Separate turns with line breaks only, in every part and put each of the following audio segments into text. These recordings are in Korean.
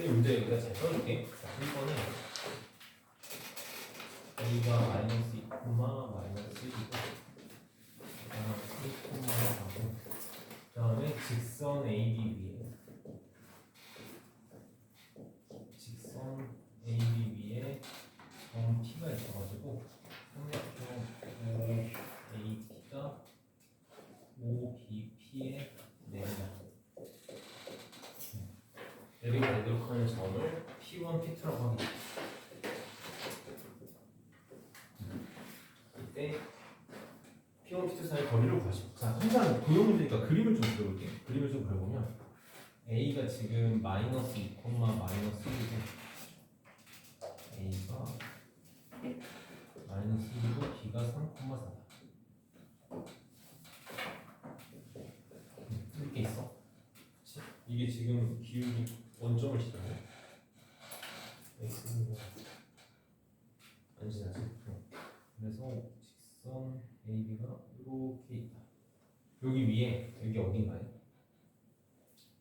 문제 여기다 잘 써줄게. 자, 1번에 a가 마이너스 2, 마이너스 1이고 그다음에 3,4고 그다음에 직선 AB 위에 점 P가 있어가지고 삼각형 OAP가 OBP의 내리가 되도록 하는 점을 P1, P2라고 하겠다. 이때 P1, P2 사이 거리를 구하시고, 자, 항상 도형 문제니까 그림을 좀 그려볼게요. 그림을 좀 그려보면 A가 지금 마이너스 2, 마이너스 1이고 A가 마이너스 1이고 B가 3,4다. 이렇게 있어. 그치? 이게 지금 기울기 원점을 시작해. X는 안 지나지? 그래서 직선 AB가 이렇게 있다. 여기 위에 여기 어딘가에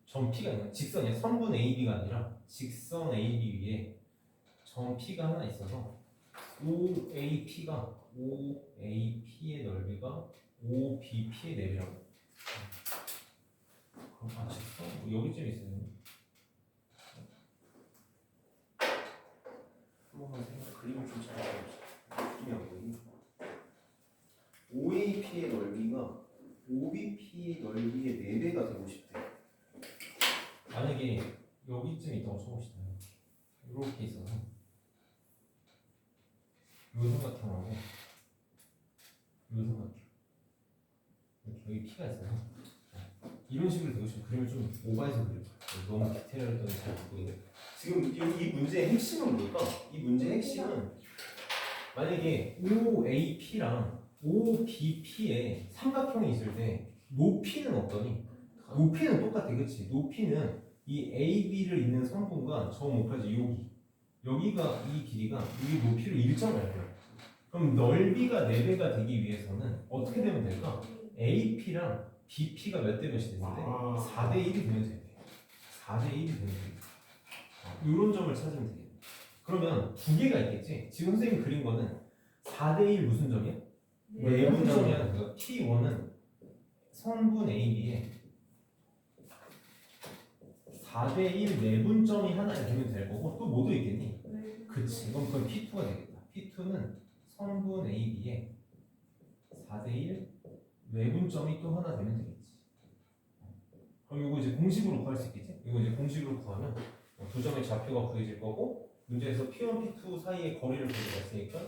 점 P가 있는 직선이야. 선분 AB가 아니라 직선 AB 위에 점 P가 하나 있어서 OAP가 OAP의 넓이가 OBP의 내비라고. 그럼 아 직선 뭐 여기쯤 있어요. 한 번만 생각 그림을 좀 잘 그려보자. 그림이 안 보이니? OAP의 넓이가 OBP의 넓이의 4배가 되고 싶대. 만약에 여기쯤 있다고 쳐봅시다. 이렇게 있어서 요 삼각형하고 요 삼각형 이렇게 여기 P가 있어요. 이런 식으로 되고 싶으면 그림을 좀 오버해서 그려요. 너무 디테일했더니 잘 안 보이네. 지금 이 문제의 핵심은 뭘까? 이 문제의 핵심은 만약에 OAP랑 OBP에 삼각형이 있을 때 높이는 어떠니? 높이는 똑같아, 그치? 높이는 이 AB를 있는 선분과 저 목까지 여기가 이 길이가 이 높이로 일정해야 돼요. 그럼 넓이가 4배가 되기 위해서는 어떻게 되면 될까? AP랑 BP가 몇 대 몇이 되는데 4대 1이 되면 돼요. 4대 1이 되면 돼요. 이런 점을 찾으면 되겠네. 그러면 두 개가 있겠지? 지금 선생님이 그린 거는 4대 1 무슨 점이야? 내분점이야. 그러니까 T1은 선분 AB에 4대 1 내분점이 하나 되면 될 거고 또 뭐도 있겠니? 그치. 그건 P2가 되겠다. P2는 선분 AB에 4대 1 외분점이 또 하나 되면 되겠지. 그럼 이거 이제 공식으로 구할 수 있겠지? 이거 이제 공식으로 구하면 두 점의 좌표가 구해질 거고 문제에서 P1, P2 사이의 거리를 구해봤으니까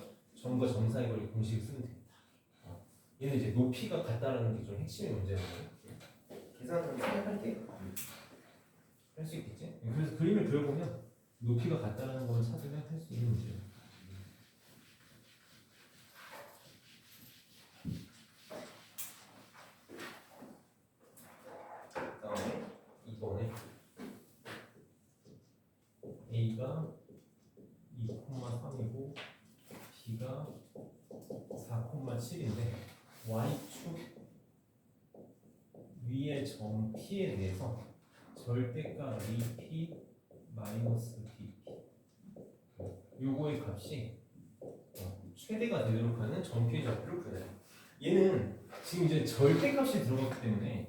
점과 점 사이 거리 공식을 쓰면 되겠다. 얘는 이제 높이가 같다라는 게 좀 핵심의 문제예요. 계산하면 생각할게. 할 수 있겠지? 그래서 그림을 그려보면 높이가 같다라는 걸 찾으면 할 수 있는 문제예요. 다음에 이번에 A가 2,3이고 B가 4,7인데 Y축 위의 점 P에 대해서 절대값 AP 마이너스 BP 요거의 값이 최대가 되도록 하는 점P의 좌표를 구해야 돼요. 얘는 지금 이제 절대값이 들어갔기 때문에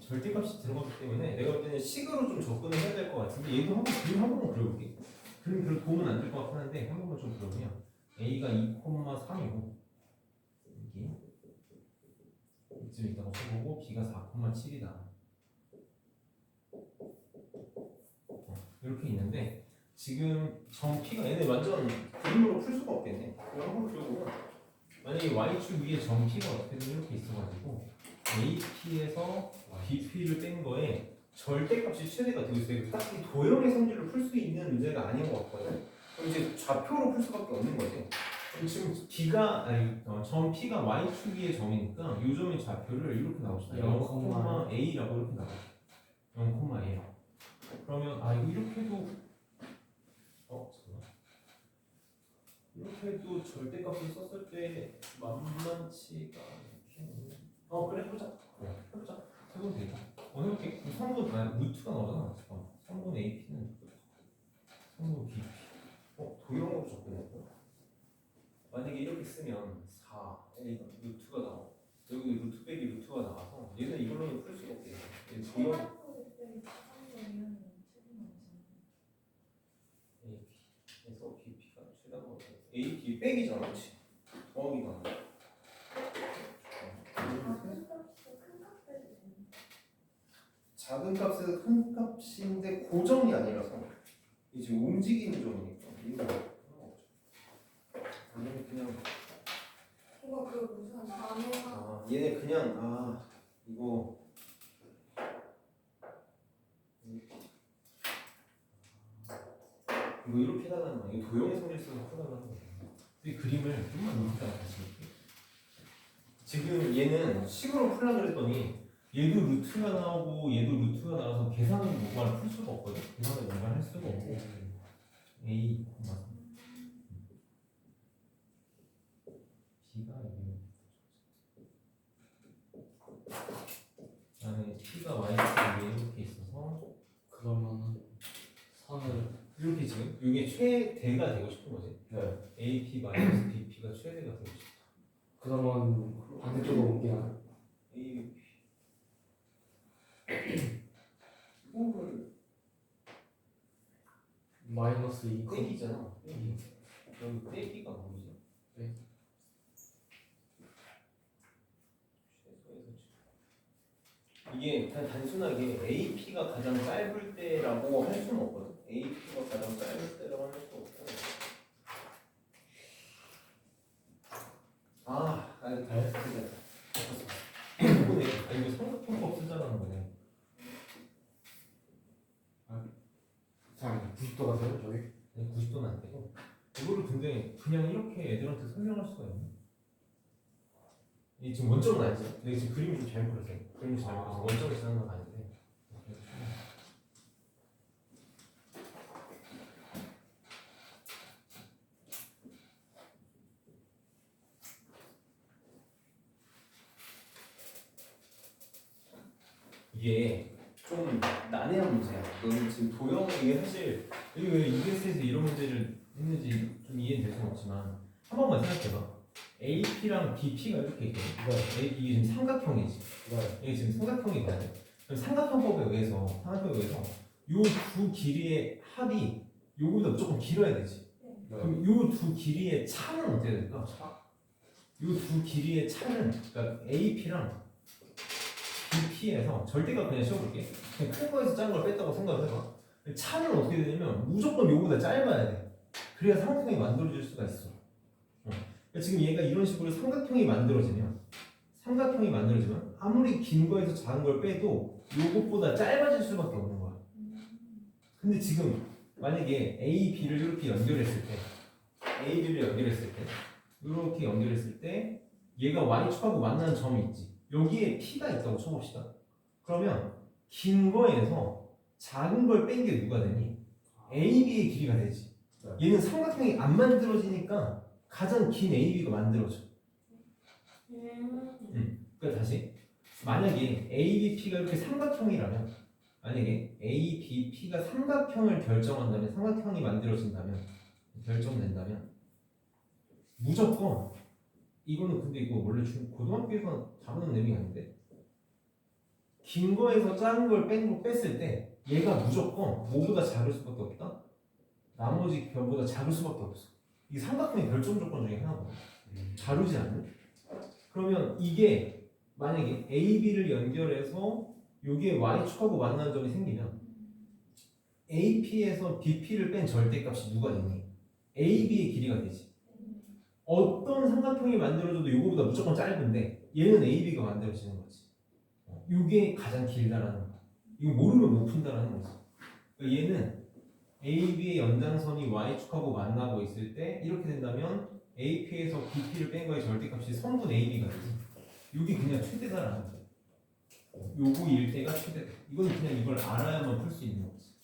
내가 볼 때는 식으로 좀 접근을 해야 될 것 같은데 얘도 한번 그림 한 번만 그려볼게. 그림 도움은 안 될 것 같긴 한데 한 번만 좀 그려보면 A가 2,3이고 여기 이쯤 있다고 쳐보고 B가 4,7이다. 이렇게 있는데 지금 점 P가 얘네 완전 그림으로 풀 수가 없겠네. 이거 한번 그려보면 만약에 Y축 위에 점 P가 어떻게든 이렇게 있어가지고 AP에서 BP를 뺀 거에 절대값이 최대가 되고 있어요. 딱히 도형의 성질을 풀 수 있는 문제가 아닌 것 같거든. 그럼 이제 좌표로 풀 수밖에 없는 거지. 그럼 지금 점 P가 Y축 위의 점이니까 이 점의 좌표를 이렇게 나옵시다. 0,A라고 이렇게 나와요. 0,A라고. 그러면 이거 이렇게 해도 잠깐만. 이렇게 해도 절대값을 썼을 때 만만치가 않겠네. 그래 해보자. 해보면 되겠다. 해볼게. 3분 루트가 나오잖아. 잠깐만. 3분 AP는 성분 깊이. 도형으로 접근했고. 만약에 이렇게 쓰면 4, A가 루트가 나와. 여기 루트 빼기 루트가 나와서 얘는 이걸로는 풀 수가 없대요. 얘는 도형 AP에서 BP가 최다가 AP 빼기잖아, 그렇지? 더하기가 아니야. 작은 값에서 큰 값인데 고정이 아니라서 이게 지금 움직이는 점이니까 이거 상관없죠. 아니면 그냥
이거 그 무슨 단어가
얘네 그냥 이거 이렇게 해달라는 거야. 이거 도형의 성질서는 풀어달라는 거야. 이 그림을 좀만 이렇게 다시 볼게요. 지금 얘는 식으로 풀려고 그랬더니 얘도 루트가 나오고 얘도 루트가 나와서 계산을 뭔가를 풀 수가 없거든. 계산을 뭔가를 할 수가 없고 A, B가 그다음에 T가 Y축 위에 이렇게 있어서
그러면은 선을
이렇게 지금 이게 최대가 되고 싶은 거지.
네.
AP 마이너스 BP가 최대가 되고 싶다.
그러면 반대쪽으로 옮기나요?
AP 이거를
마이너스 2
빼기잖아. 빼기. 여기 빼기가 뭐지?
네.
최소에서 이게 그냥 단순하게 AP가 가장 짧을 때라고 할 수는 없거든. AP가 가장 짧을 때라고 할 수 없고. 이거네. 이거 삼각형법 쓰자는 거네.
자, 90도가 돼요, 저기?
90도는 안 되고. 이거를 근데 그냥 이렇게 애들한테 설명할 수가 있네. 이 지금 원점은 아니지. 근데 지금 그림을 좀 잘 그렸어. 그림을 잘 그려서 원점을 쓰는 건 아닌데. 이게 좀 난해한 문제야. 너는 지금 도형 이게 사실 이게 왜 EBS에서 이런 문제를 했는지 좀 이해는 될 수는 없지만 한 번만 생각해봐. AP랑 BP가 이렇게 있거든.
네.
이게 지금 삼각형이지.
네.
이게 지금 삼각형이거든. 그럼 삼각형법에 의해서 요 두 길이의 합이 요거보다 무조건 길어야 되지. 그럼 요 두 길이의 차는 어떻게 될까? 요 두 길이의 차는 그러니까 AP랑 BP에서 절대값 그냥 씌워볼게. 그냥 큰 거에서 작은 걸 뺐다고 생각을 해봐. 차는 어떻게 되냐면 무조건 요거보다 짧아야 돼. 그래야 삼각형이 만들어질 수가 있어. 그러니까 지금 얘가 이런 식으로 삼각형이 만들어지면 아무리 긴 거에서 작은 걸 빼도 요것보다 짧아질 수밖에 없는 거야. 근데 지금 만약에 A, B를 이렇게 연결했을 때 이렇게 연결했을 때 얘가 Y축하고 만나는 점이 있지. 여기에 P가 있다고 쳐봅시다. 그러면 긴 거에서 작은 걸 뺀 게 누가 되니? AB의 길이가 되지. 얘는 삼각형이 안 만들어지니까 가장 긴 AB가 만들어져. 그러니까 다시 만약에 ABP가 이렇게 삼각형이라면 만약에 ABP가 삼각형을 결정한다면 삼각형이 만들어진다면 결정된다면 무조건 이거는 근데 이거 원래 고등학교에서 다루는 내용이 아닌데 긴 거에서 작은 걸 뺐을 때 얘가 무조건 뭐보다 작을 수밖에 없다? 나머지 별보다 작을 수밖에 없어. 이게 삼각형의 결정 조건 중에 하나거든. 다루지 않는? 그러면 이게 만약에 AB를 연결해서 여기에 Y축하고 만나는 점이 생기면 AP에서 BP를 뺀 절대값이 누가 되니? AB의 길이가 되지. 어떤 삼각형이 만들어져도 이거보다 무조건 짧은데 얘는 AB가 만들어지는 거지. 이게 가장 길다라는 거. 이거 모르면 못 푼다라는 거지. 그러니까 얘는 AB의 연장선이 Y축하고 만나고 있을 때 이렇게 된다면 AP에서 BP를 뺀 거의 절대값이 성분 AB가 되지. 이게 그냥 최대다라는 거지. 요거 일대가 최대다. 이건 그냥 이걸 알아야만 풀 수 있는 거지.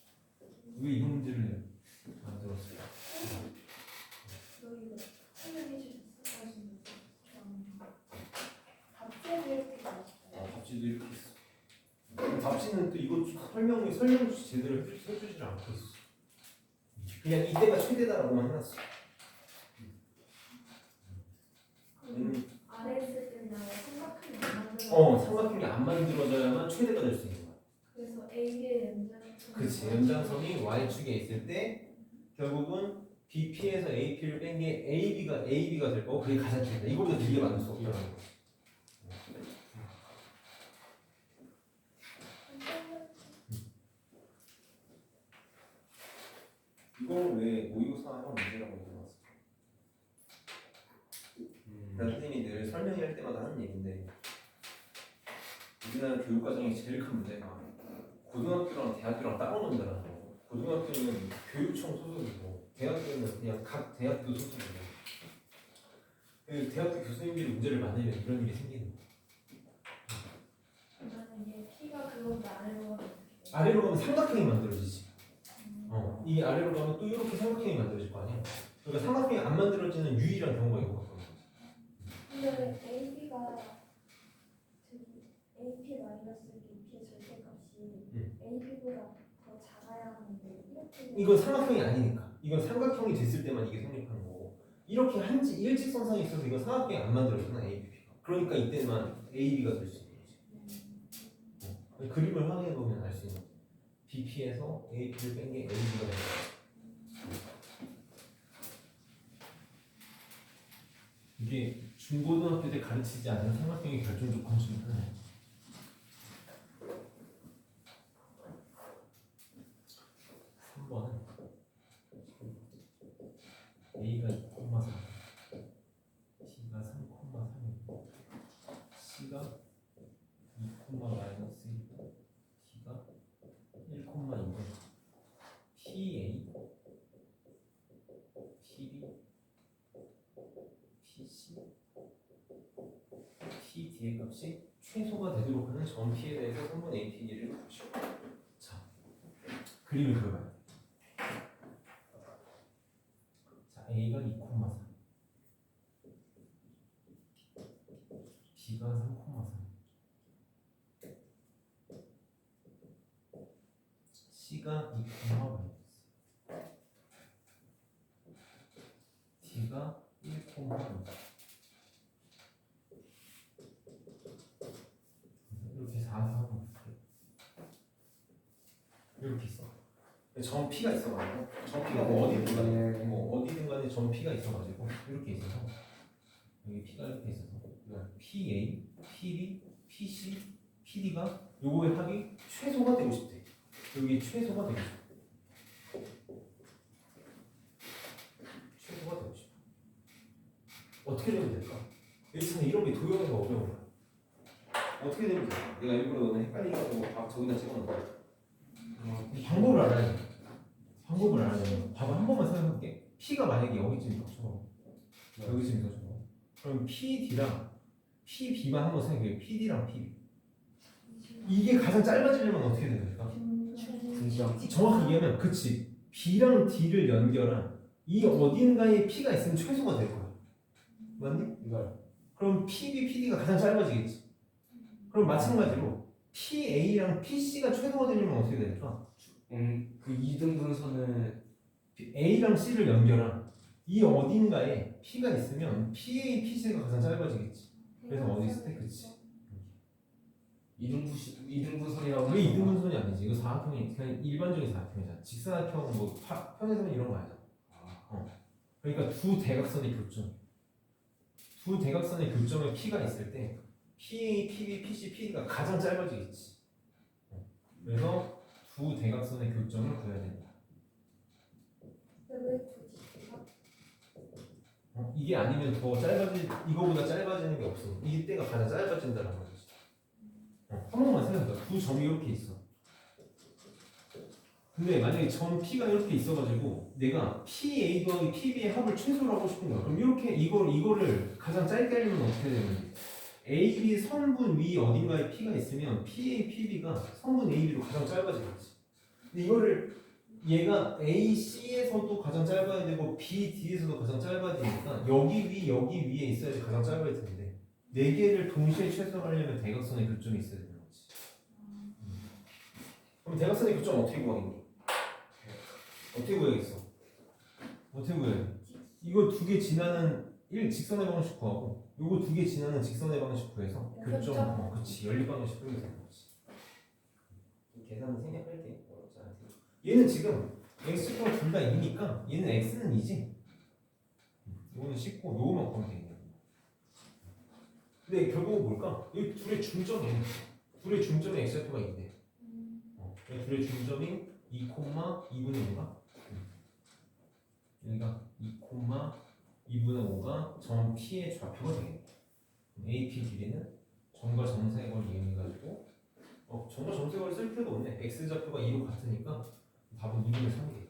왜 이런 문제를 만들었을까?
여기가 설명해 주셨어요. 갑자기 이렇게 나왔어요.
답지도 이렇게 있어. 답지는 또 이거 설명 제대로 해주질 않고 있어. 그냥 이때가 최대다라고만 해놨어.
아래 있을 때는 삼각형이 안 만들어.
삼각형이 안 만들어져야만 최대가 될 수 있는 거야.
그래서 AB의 연장선.
그치. 연장선이 y축에 있을 때 결국은 BP에서 AP를 뺀 게 AB가 될 거고 그게 가장 길다. 이거보다 길게 만들 수 없다는 거. 이거는 왜 모의고사형 문제라고 해놨어? 난 선생님이 늘 설명할 때마다 하는 얘기인데 우리나라 교육과정의 제일 큰 문제가 고등학교랑 대학교랑 따로 논다라는 거. 고등학교는 교육청 소속이고 대학교는 그냥 각 대학교 소속이고 그 대학교 교수님들이 문제를 만들면 이런 일이 생기는 거야.
그러면 이게 P가 그건데 아래로 가면
아래로 가면 삼각형이 만들어지지. 이 아래로 가면 또 이렇게 삼각형이 만들어질 거 아니야. 그러니까 삼각형이 안 만들어지는 유일한 경우가 이거.
근데 AB가 AP 마이너스 BP의 절대값이 AB보다 더 작아야 하는데 이렇게
이건 삼각형이 아니니까. 이건 삼각형이 됐을 때만 이게 성립하는 거고. 이렇게 한지 일직선상에 있어서 이거 삼각형이 안 만들어지잖아 AB가. 그러니까 이때만 AB가 될 수 있는 거지. 그림을 확인해 보면 알 수 있는 거지. BP에서 AP를 뺀 게 AB가 되는 거지. 이게 중고등학교 때 가르치지 않은 삼각형의 결정적 관점 하나야. A가 2,4 B가 3,3이고 C가 2, 마이너스 1 D가 1,2인데 PA, PB, PC, PD의 값이 최소가 되도록 하는 점 P에 대해서 3분 AP를 보시오. 자, 그림을 그려봐요. A가 2,3 B가 3,3 C가 2, D가 1,2 이렇게 4하고 이렇게 있어. 점 P가 있어가지고 점 P가 어디든 간에 점 P가 있어가지고 이렇게 있어서 여기 P가 이렇게 있어서 PA, PB, PC, PD가 요거의 합이 최소가 되고 싶대. 여기 최소가 되고 싶어. 최소가 되고 싶어. 어떻게 되면 될까? 일단 이런 게 도형이가 어려운 거야. 어떻게 되면 될까? 내가 일부러 너는 헷갈리게 하고 저기다 찍어놓을게. 방법을 알아야 돼. 방법을 알아야 돼. 봐봐, 한 번만 생각해볼게. P가 만약에 여기쯤 있어. 여기쯤 있어. 그럼 PD랑 PB만 한번 생각해. PD랑 PB. 이게 가장 짧아지려면 어떻게 되야 될까? 정확하게 얘기하면, 그치. B랑 D를 연결한 이 어딘가에 P가 있으면 최소가 될 거야. 맞니? 그럼 PB, PD가 가장 짧아지겠지. 그럼 마찬가지로 PA랑 PC가 최소가 되려면 어떻게 될까?
그 2등분선을
A랑 C를 연결한 이 어딘가에 P가 있으면 PA, PC가 가장 짧아지겠지. 그래서 어디 있을 때? 그치.
2등분선이라고
왜 2등분선이 아니지? 이거 사각형이 그냥 일반적인 사각형이잖아. 직사각형, 뭐 편의점 이런 거 아니잖아. 그러니까 두 대각선의 교점. 두 대각선의 교점에 P가 있을 때 PA, PB, PC, PD가 가장 짧아지겠지. 그래서 두 대각선의 교점을 구해야 된다.
왜 굳이?
이게 아니면 더 이거보다 짧아지는 게 없어. 이때가 가장 짧아진다는 거지. 한 번만 생각해봐. 두 점이 이렇게 있어. 근데 만약에 점 P가 이렇게 있어가지고 내가 PA와 PB의 합을 최소로 하고 싶은 거야. 그럼 이렇게 이거를 가장 짧게 하려면 어떻게 되는지. AB 선분 위 어딘가에 P가 있으면 PA, PB가 선분 AB로 가장 짧아지겠지. 근데 이거를 얘가 AC에서도 가장 짧아야 되고 BD에서도 가장 짧아지니까 여기 위에 있어야지 가장 짧아질 텐데 네 개를 동시에 최소화하려면 대각선의 교점이 있어야 되는 거지. 그럼 대각선의 교점 어떻게 구하겠니? 어떻게 구하겠어? 어떻게 구해야 돼? 이거 두 개 지나는 직선의 방식 구하고 요거 두 개 지나는 직선의 방식 구해서 교점 그치 연립 방식 풀면 되는 거지. 계산은 생략할게. 어렵지 않대. 얘는 지금 x가 둘 다 2니까 얘는 x는 2지. 이거는 19 요거만 구하면 되겠네. 근데 결국은 뭘까? 이 둘의 중점이 둘의 중점에 x좌표가 있네. 둘의 중점이 2,2분의 5가 여기가 2,2분의 5가 점 P의 좌표가 되겠네. AP 길이는 점과 점사의 거리 이용해가지고 점과 점사의 거리 쓸 필요도 없네. x 좌표가 2로 같으니까 답은 2분의 3이겠네.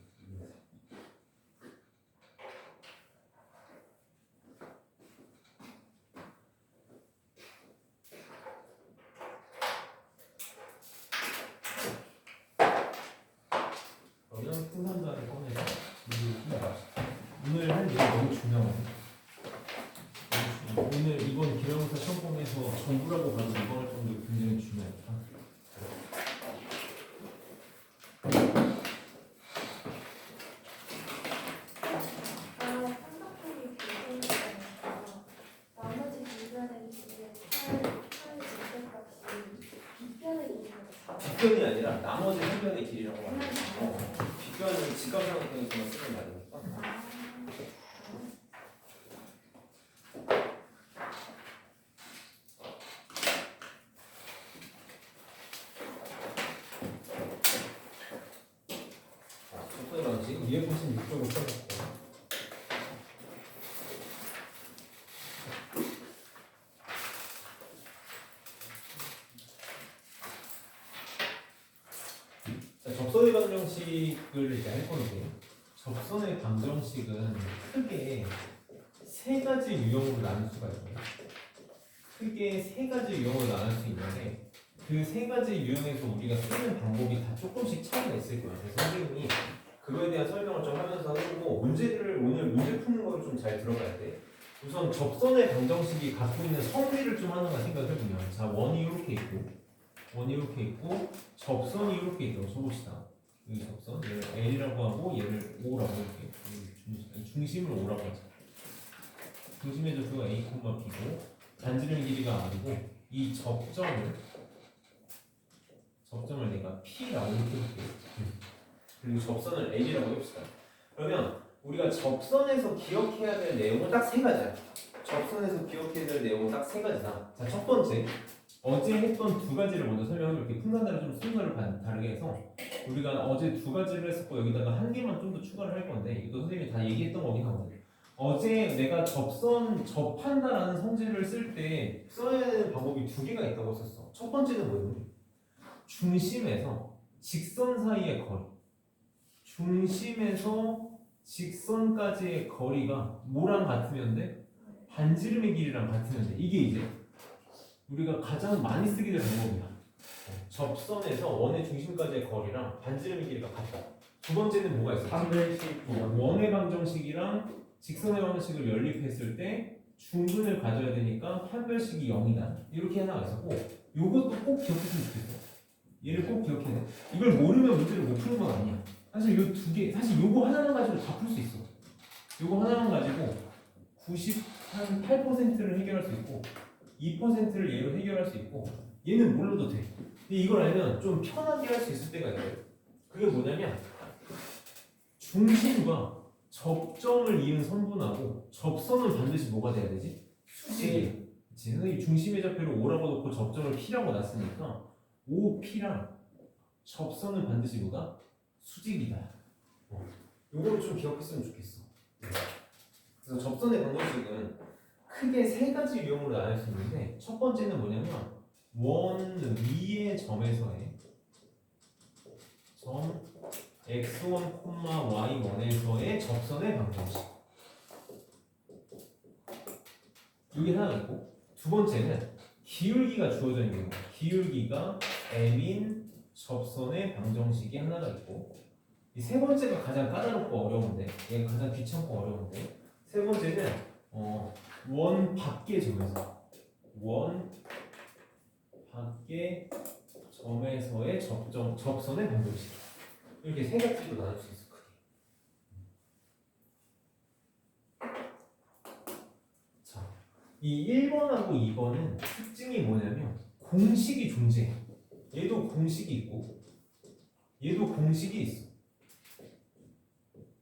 그러면 풍선자를 꺼내서 오늘 할 내용 너무 중요하거든요. 오늘 이번 기말고사 시험 범위에서 전부라고 봐도 이거할 정도로 굉장히 중요하니까.
삼각형이 비교니까 나머지 불변의 길이의 차의 절대값이 빗변의 길이보다 작아요.
빗변이 아니라 나머지 한 변의 길이라고 말해요. 빗변은 직각삼각형에서만 쓰는 말이니까. 위에 보시면 이쪽으로 써놓고 자, 접선의 방정식을 이제 할 건데 접선의 방정식은 크게 세 가지 유형으로 나눌 수가 있어요. 크게 세 가지 유형으로 나눌 수 있는데 그 세 가지 유형에서 우리가 쓰는 방법이 다 조금씩 차이가 있을 거예요. 그래서 선생님이 그거에 대한 설명을 좀 하면서 해보고 문제를 오늘 문제 푸는 거를 좀 잘 들어가야 돼. 우선 접선의 방정식이 갖고 있는 성질을 좀 하나만 생각을 해보면 자 원이 이렇게 있고 접선이 이렇게 있다고 써봅시다. 이 접선 얘를 L이라고 하고 얘를 O라고 할게요. 중심을 O라고 하자. 중심의 좌표가 A, B고 반지름 길이가 R이고 이 접점을 내가 P라고 이렇게 볼게요. 그리고 접선을 L이라고 해봅시다. 그러면 우리가 접선에서 기억해야 될 내용은 딱 세 가지야. 접선에서 기억해야 될 내용은 딱 세 가지다. 자, 첫 번째. 어제 했던 두 가지를 먼저 설명해볼게요. 풍산대로 좀 순서를 다르게 해서 우리가 어제 두 가지를 했었고 여기다가 한 개만 좀 더 추가를 할 건데 이것도 선생님이 다 얘기했던 거긴 하거든요. 어제 내가 접한다라는 성질을 쓸 때 써야 되는 방법이 두 개가 있다고 했었어. 첫 번째는 뭐였니? 중심에서 직선 사이의 거리. 중심에서 직선까지의 거리가 뭐랑 같으면 돼? 반지름의 길이랑 같으면 돼. 이게 이제 우리가 가장 많이 쓰게 될 방법이야. 접선에서 원의 중심까지의 거리랑 반지름의 길이가 같다. 두 번째는 뭐가 있어?
판별식
원의 방정식이랑 직선의 방정식을 연립했을 때 중근을 가져야 되니까 판별식이 0이다. 이렇게 하나가 있었고 이것도 꼭 기억했으면 좋겠어. 얘를 꼭 기억해야 돼. 이걸 모르면 문제를 못 푸는 건 아니야. 사실 요 두 개, 사실 요거 하나만 가지고 다 풀 수 있어. 요거 하나만 가지고 98%를 해결할 수 있고 2%를 얘로 해결할 수 있고 얘는 몰라도 돼. 근데 이걸 알면 좀 편하게 할 수 있을 때가 있어요. 그게 뭐냐면 중심과 접점을 이은 선분하고 접선은 반드시 뭐가 돼야 되지? 수직이. 선생님이 중심의 좌표를 O라고 놓고 접점을 P라고 놨으니까 OP랑 접선은 반드시 뭐다? 수직이다. 요거를 좀 기억했으면 좋겠어. 그래서 접선의 방정식은 크게 세 가지 유형으로 나눌 수 있는데 첫 번째는 뭐냐면 원 위의 점에서의 점 x1, y1에서의 접선의 방정식. 여기 하나 있고 두 번째는 기울기가 주어져 있는 거야. 기울기가 m인 접선의 방정식이 하나가 있고 이 세 번째가 가장 까다롭고 어려운데 얘가 가장 귀찮고 어려운데 세 번째는 원 밖의 점에서 원 밖의 점에서의 접선의 방정식. 이렇게 세 가지로 나눌 수 있어. 크게. 이 1번하고 2번은 특징이 뭐냐면 공식이 존재해. 얘도 공식이 있고 얘도 공식이 있어.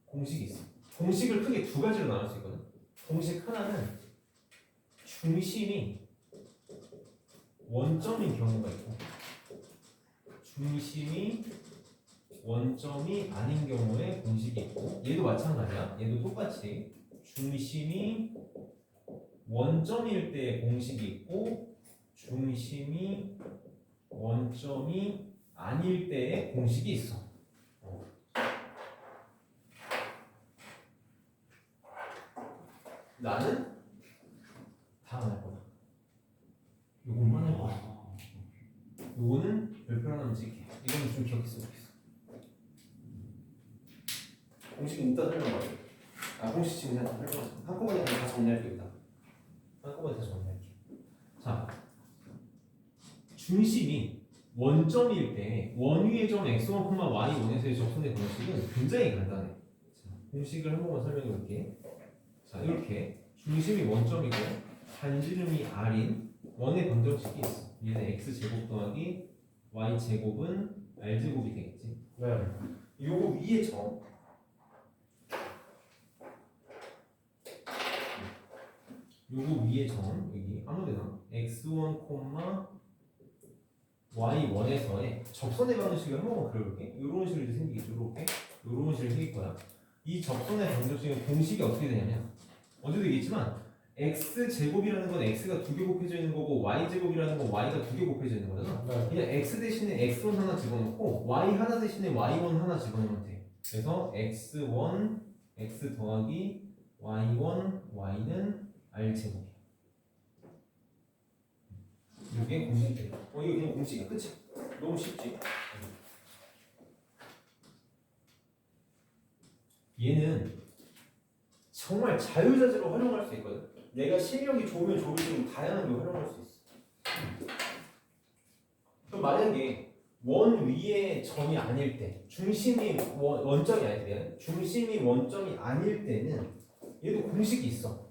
공식이 있어. 공식을 크게 두 가지로 나눌 수 있거든. 공식 하나는 중심이 원점인 경우가 있고 중심이 원점이 아닌 경우에 공식이 있고 얘도 마찬가지야. 얘도 똑같이 중심이 원점일 때 공식이 있고 중심이 원점이 아닐 때의 공식이 있어. 나는 다 안 할 거야. 요것만 할 거야. 요거는 별표 하나만 찍게. 이거는 좀 기억했으면 좋겠어. 공식은 이따 설명할게. 공식 지금 그냥 설명할게. 한꺼번에 다 정리할게. 일단 한꺼번에 다 정리할게. 자, 중심이 원점일 때 원위의 점 x1, y1에서의 접선의 공식은 굉장히 간단해. 자, 공식을 한 번만 설명해 볼게. 자, 이렇게 중심이 원점이고 반지름이 r인 원의 방정식이 있어. 얘는 x제곱 더하기 y제곱은 r제곱이 되겠지.
네.
요거 위에 점 요거 위에 점 여기 아무데나 x1, y1에서의 접선의 방정식을 한 번만 그려볼게. 요런 식으로 이제 생기겠죠. 이렇게 요런 식으로 생길 거야. 이 접선의 방정식은 공식이 어떻게 되냐면 어제도 얘기했지만 x제곱이라는 건 x가 두 개 곱해져 있는 거고 y제곱이라는 건 y가 두 개 곱해져 있는 거잖아.
네.
그냥 x 대신에 x1 하나 집어넣고 y 하나 대신에 y1 하나 집어넣으면 돼. 그래서 x1 x 더하기 y1 y는 r제곱이야. 이게 공식이야. 이거 그냥 공식이야. 그치? 너무 쉽지? 얘는 정말 자유자재로 활용할 수 있거든. 내가 실력이 좋으면 좋을수록 다양하게 활용할 수 있어. 그럼 만약에 원 위에 점이 아닐 때, 중심이 원점이 아닐 때, 중심이 원점이 아닐 때는 얘도 공식이 있어.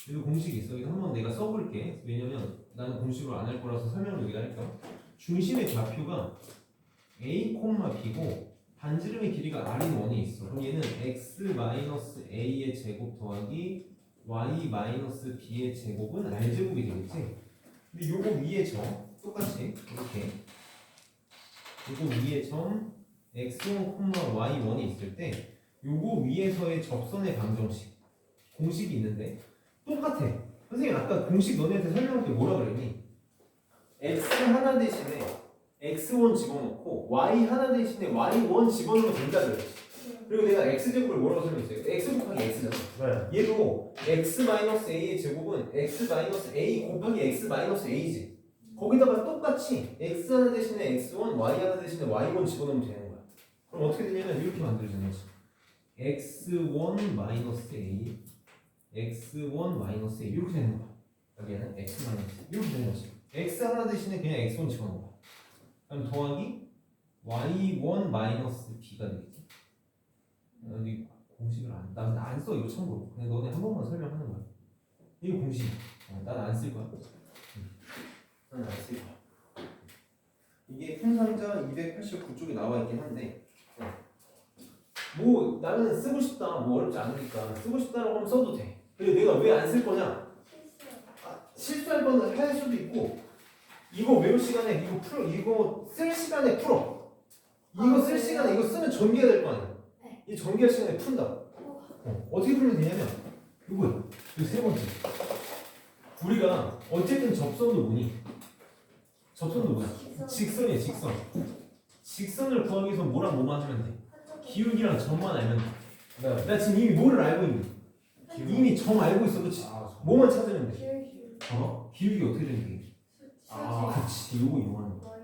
얘도 공식이 있어. 이거 한번 내가 써볼게. 왜냐면 나는 공식으로 안 할 거라서 설명을 여기다 할까. 중심의 좌표가 a, b고 반지름의 길이가 r인 원이 있어. 그럼 얘는 x-a의 제곱 더하기 y-b의 제곱은 r제곱이 되겠지. 근데 요거 위에 점 똑같이 이렇게 요거 위에 점 x1, y1이 있을 때 요거 위에서의 접선의 방정식 공식이 있는데 똑같아. 선생님 아까 공식 너네한테 설명할 때 뭐라 그랬니? x 하나 대신에 x1 집어넣고 y 하나 대신에 y1 집어넣으면 된다 그랬지. 그리고 내가 x제곱을 뭐라고 설명했어요? x 곱하기 x잖아.
네.
얘도 x-a의 제곱은 x-a 곱하기 x-a지. 거기다가 똑같이 x 하나 대신에 x1, y 하나 대신에 y1 집어넣으면 되는 거야. 그럼 어떻게 되냐면 이렇게 만들어지는 거지. x1-a x1-a 이렇게 되는 거야. 여기에는 x- 이렇게 되는 거지. x 하나 대신에 그냥 x1 집어넣어. 그럼 더하기 y1-b가 되겠지. 여기 공식을 안 써. 이거 참고로 그냥 너네 한 번만 설명하는 거야. 이거 공식. 난 안 쓸 거야. 난 안 쓸 거야. 이게 품상자 289쪽에 나와 있긴 한데 뭐 나는 쓰고 싶다 뭐 어렵지 않으니까 쓰고 싶다라고 하면 써도 돼. 근데 내가 왜 안 쓸 거냐? 실수할 거는 할 수도 있고 이거 외울 시간에 이거 풀어 이거 쓸 시간에 풀어. 이거 쓸 시간에 이거 쓰면 전개가 될 거 아니야. 이 전개할 시간에 푼다. 어떻게 풀면 되냐면 이거야. 이 세 번째. 우리가 어쨌든 접선도 뭐니? 접선도 뭐야? 직선이야 직선. 직선을 구하기 위해서 뭐랑 뭐만 하면 돼? 기울기랑 점만 알면 돼.
네.
나 지금 이미 뭐를 알고 있니? 이미 점 알고 있어. 그치? 뭐만 찾으면 돼. 기울기 어떻게 되는 게? 그치. 요거 이용하는 거.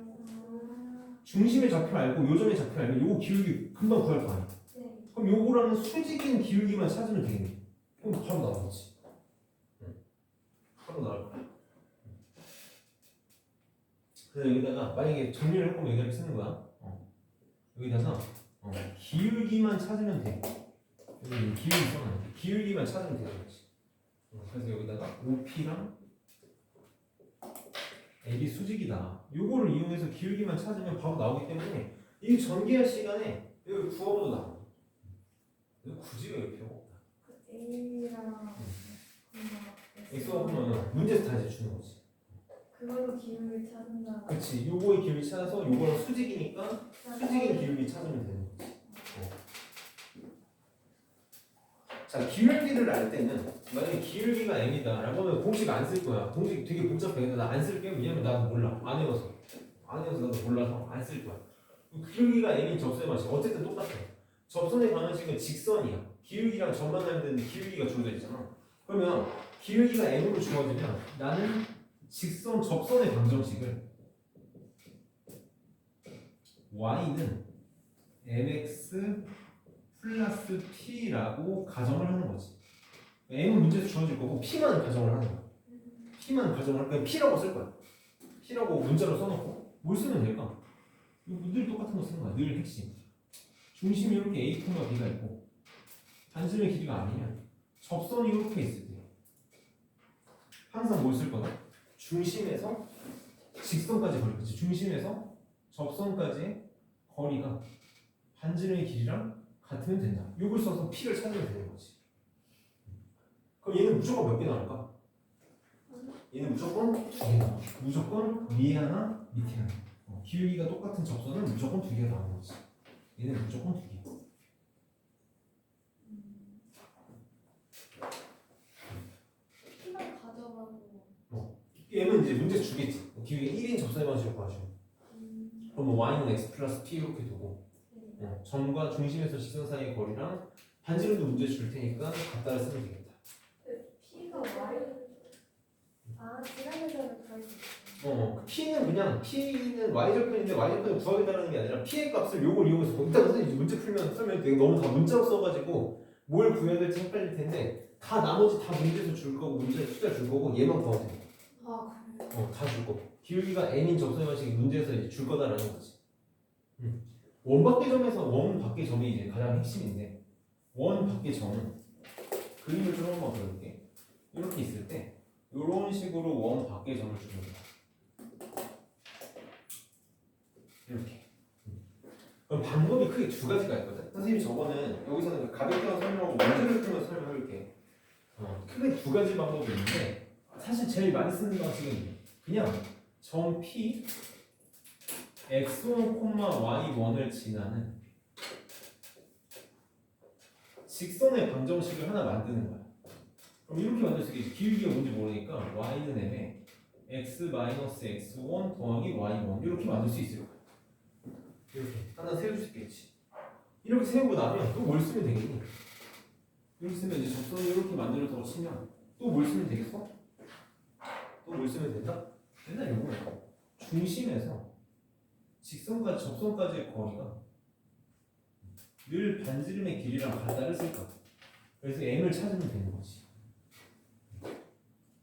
중심의 좌표 알고 요점의 좌표 알면 요거 기울기 금방 구할 거 아니야. 그럼 요거라는 수직인 기울기만 찾으면 되겠네. 그럼 바로 나오겠지. 바로 나올 거야. 그래서 여기다가 만약에 정리를 할 거면 여기다 쓰는 거야. 여기다가 기울기만 찾으면 돼. 여기 기울기 써놔. 기울기만 찾으면 되는 거지. 그래서 여기다가 OP랑 AB 수직이다. 요거를 이용해서 기울기만 찾으면 바로 나오기 때문에 이 전개할 시간에 여기 구어도 나와. 이거 굳이 왜 필요가 없다.
그 A랑
X가 보면 문제에서 다 이제 주는 거지.
그걸로 기울기 찾는다.
그치. 요거의 기울기 찾아서 요거랑 수직이니까 수직의 기울기 찾으면 되는 거지. 자, 기울기를 알 때는 만약에 기울기가 m이다 라고 하면 공식 안 쓸 거야. 공식 되게 복잡해. 근데 나 안 쓸게. 왜냐면 나도 몰라. 안 외워서 나도 몰라서 안 쓸 거야. 기울기가 m인 접선의 방식 어쨌든 똑같아. 접선의 방식은 직선이야. 기울기랑 점만 하면 되는데 기울기가 주어져 있잖아. 그러면 기울기가 m으로 주어지면 나는 직선 접선의 방정식을 y는 mx 플러스 p라고 가정을 하는 거지. m은 문제에서 주어질 거고 p만 가정을 하는 거야. p만 가정을 할 거야. p라고 쓸 거야. p라고 문자로 써놓고 뭘 쓰면 될까? 늘 똑같은 거 쓰는 거야. 늘 핵심. 중심이 이렇게 a, b가 있고 반지름의 길이가 아니면 접선이 이렇게 있을 때 항상 뭘 쓸 거다? 중심에서 직선까지 거리. 그치? 중심에서 접선까지의 거리가 반지름의 길이랑 같으면 된다. 이걸 써서 p를 찾으면 되는 거지. 그럼 얘는 무조건 몇 개 나올까? 얘는 무조건 2개 나와. 무조건 위에 하나, 밑에 하나. 기울기가 똑같은 접선은 무조건 2개가 나오는 거지. 얘는 무조건 2개.
P만 가져가고.
얘는 이제 문제 주겠지. 기울기 1인 접선의 방식을 구하시고. 그럼 뭐 y는 x 플러스 p 이렇게 두고 점과 중심에서 직선 사이의 거리랑 반지름도 문제 줄 테니까 갖다를 쓰면 되겠다.
P가 Y. 지난해에는 구할 수 있어.
p는 그냥 p는 y절편인데 y절편을 구하겠다는 게 아니라 p의 값을 요걸 이용해서 이따가 선생님 문제 풀면 되게 너무 다 문자로 써가지고 뭘 구해야 될지 헷갈릴 텐데 다 나머지 다 문제에서 줄 거고 문제 숫자 줄 거고 얘만 구하면 돼.
그래요?
다 줄 거고 기울기가 n인 접선의 방식이 문제에서 이제 줄 거다라는 거지. 원 밖의 점에서 원 밖의 점이 이제 가장 핵심인데 원 밖의 점은 그림을 좀 한번 그려볼게. 이렇게 있을 때 이런 식으로 원 밖의 점을 주는 거야. 이렇게. 그럼 방법이 크게 두 가지가 있거든. 선생님이 저거는 여기서는 가볍게 설명하고 문제를 풀면서 설명할게. 크게 두 가지 방법이 있는데 사실 제일 많이 쓰는 방식은 그냥 점 P x1, y1을 지나는 직선의 방정식을 하나 만드는 거야. 그럼 이렇게 만들 수 있겠지. 기울기가 뭔지 모르니까 y는 m에 x-x1 더하기 y1 이렇게 만들 수 있을 거야. 이렇게 하나 세울 수 있겠지. 이렇게 세우고 나면 또 뭘 쓰면 되겠니? 이렇게 쓰면 이제 접선을 이렇게 만들어서 치면 또 뭘 쓰면 되겠어? 또 뭘 쓰면 된다? 맨날 이거야. 중심에서 직선까지 접선까지의 거리가 늘 반지름의 길이랑 같다를 쓸 거야. 그래서 m을 찾으면 되는 거지.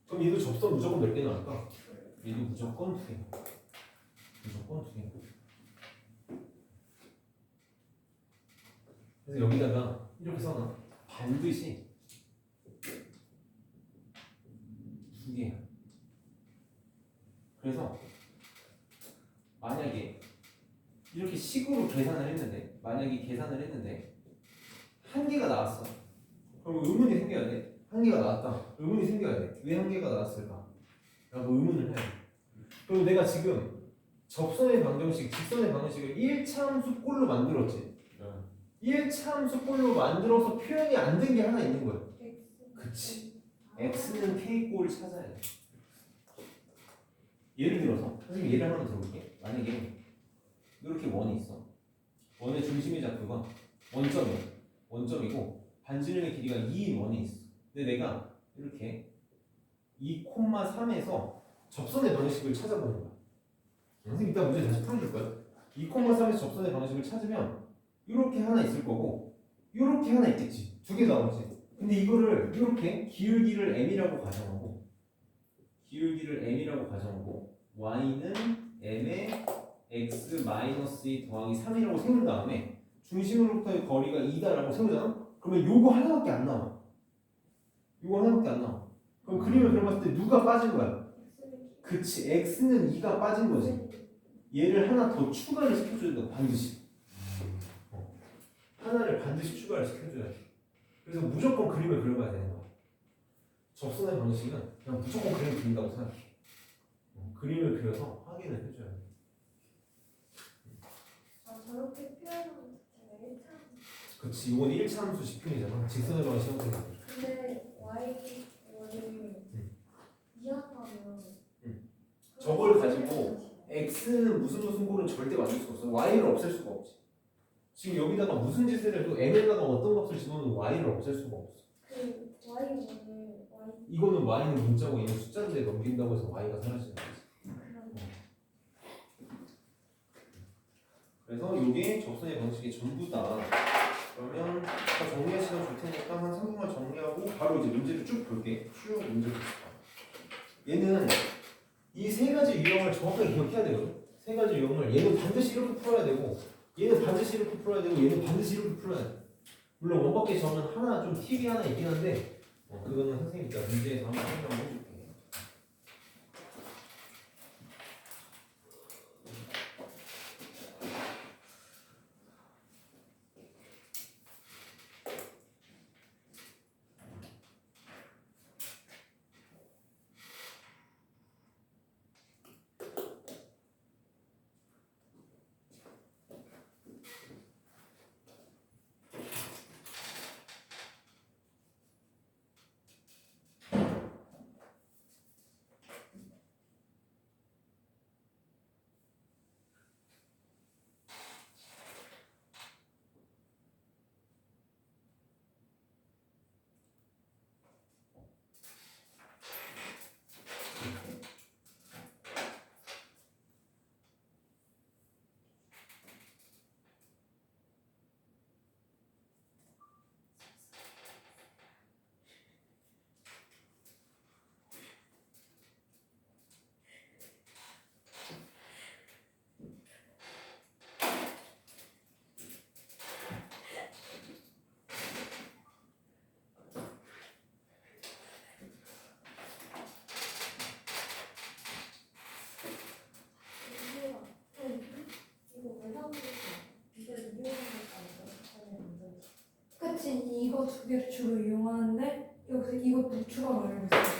그럼 얘도 접선 무조건 몇 개 나올까? 얘도 무조건 2개. 무조건 2개. 그래서 여기다가 이렇게 써놔. 반드시 2개야. 그래서 만약에 이렇게 식으로 계산을 했는데 한 개가 나왔어. 그럼 의문이 생겨야 돼. 한 개가 나왔다. 의문이 생겨야 돼. 왜 한 개가 나왔을까? 라고 의문을 해야 돼. 그리고 내가 지금 접선의 방정식, 직선의 방정식을 1차함수꼴로 만들었지. 1차함수꼴로 만들어서 표현이 안 된 게 하나 있는 거야. 그치. x는 k꼴을 찾아야 돼. 예를 들어서 선생님 예를 하나 들어볼게. 만약에 이렇게 원이 있어. 원의 중심의 좌표가 원점이고 반지름의 길이가 2인 원이 있어. 근데 내가 이렇게 2,3에서 접선의 방식을 찾아보는 거야. 선생님 이따 문제 다시 풀어줄 거야. 2,3에서 접선의 방식을 찾으면 이렇게 하나 있을 거고 이렇게 하나 있겠지. 2개 나오지. 근데 이거를 이렇게 기울기를 m이라고 가정하고 y는 m의 x-2 더하기 3이라고 세운 다음에 중심으로부터의 거리가 2다라고 세우잖아? 그러면 요거 하나밖에 안 나와. 그럼 그림을 그려봤을 때 누가 빠진 거야? 그치. x는 2가 빠진 거지. 얘를 하나 더 추가를 시켜줘야 돼. 반드시. 하나를 반드시 추가를 시켜줘야 돼. 그래서 무조건 그림을 그려봐야 되는 거야. 접선의 방식은 그냥 무조건 그림을 그린다고 생각해. 그림을 그려서 확인을 해줘야 돼.
아, 저렇게 표현하면 제가 1차.
그치. 이건 1차 함수 지표이잖아. 직선의 방식 시험을 해.
근데 y를 이항하면
저걸 가지고 x는 무슨 꼴은 절대 만들 수가 없어. y를 없앨 수가 없지. 지금 여기다가 무슨 짓을 해도 m에다가 어떤 값을 집어넣으면 y를 없앨 수가 없어.
그 y분을 y
이거는 y는 문자고 얘는 숫자인데 넘긴다고 해서 y가 사라지는 거지.
그런
그래서 이게 접선의 방식이 전부다. 그러면 다 정리하시면 좋을 테니까 한 3분만 정리하고 바로 이제 문제를 쭉 볼게. 쭉 문제 볼게요. 얘는 이 세 가지 유형을 정확하게 기억해야 되거든. 세 가지 유형을 얘는 반드시 이렇게 풀어야 되고 얘는 반드시 이렇게 풀어야 되고 얘는 반드시 이렇게 풀어야 돼. 물론 원밖에 저는 하나 좀 팁이 하나 있긴 한데 그거는 선생님이 이따 문제에서 한번 설명을 해줄게.
그치, 이거 두 개를 주로 이용하는데 여기서 이것도 추가 말하고 있어요.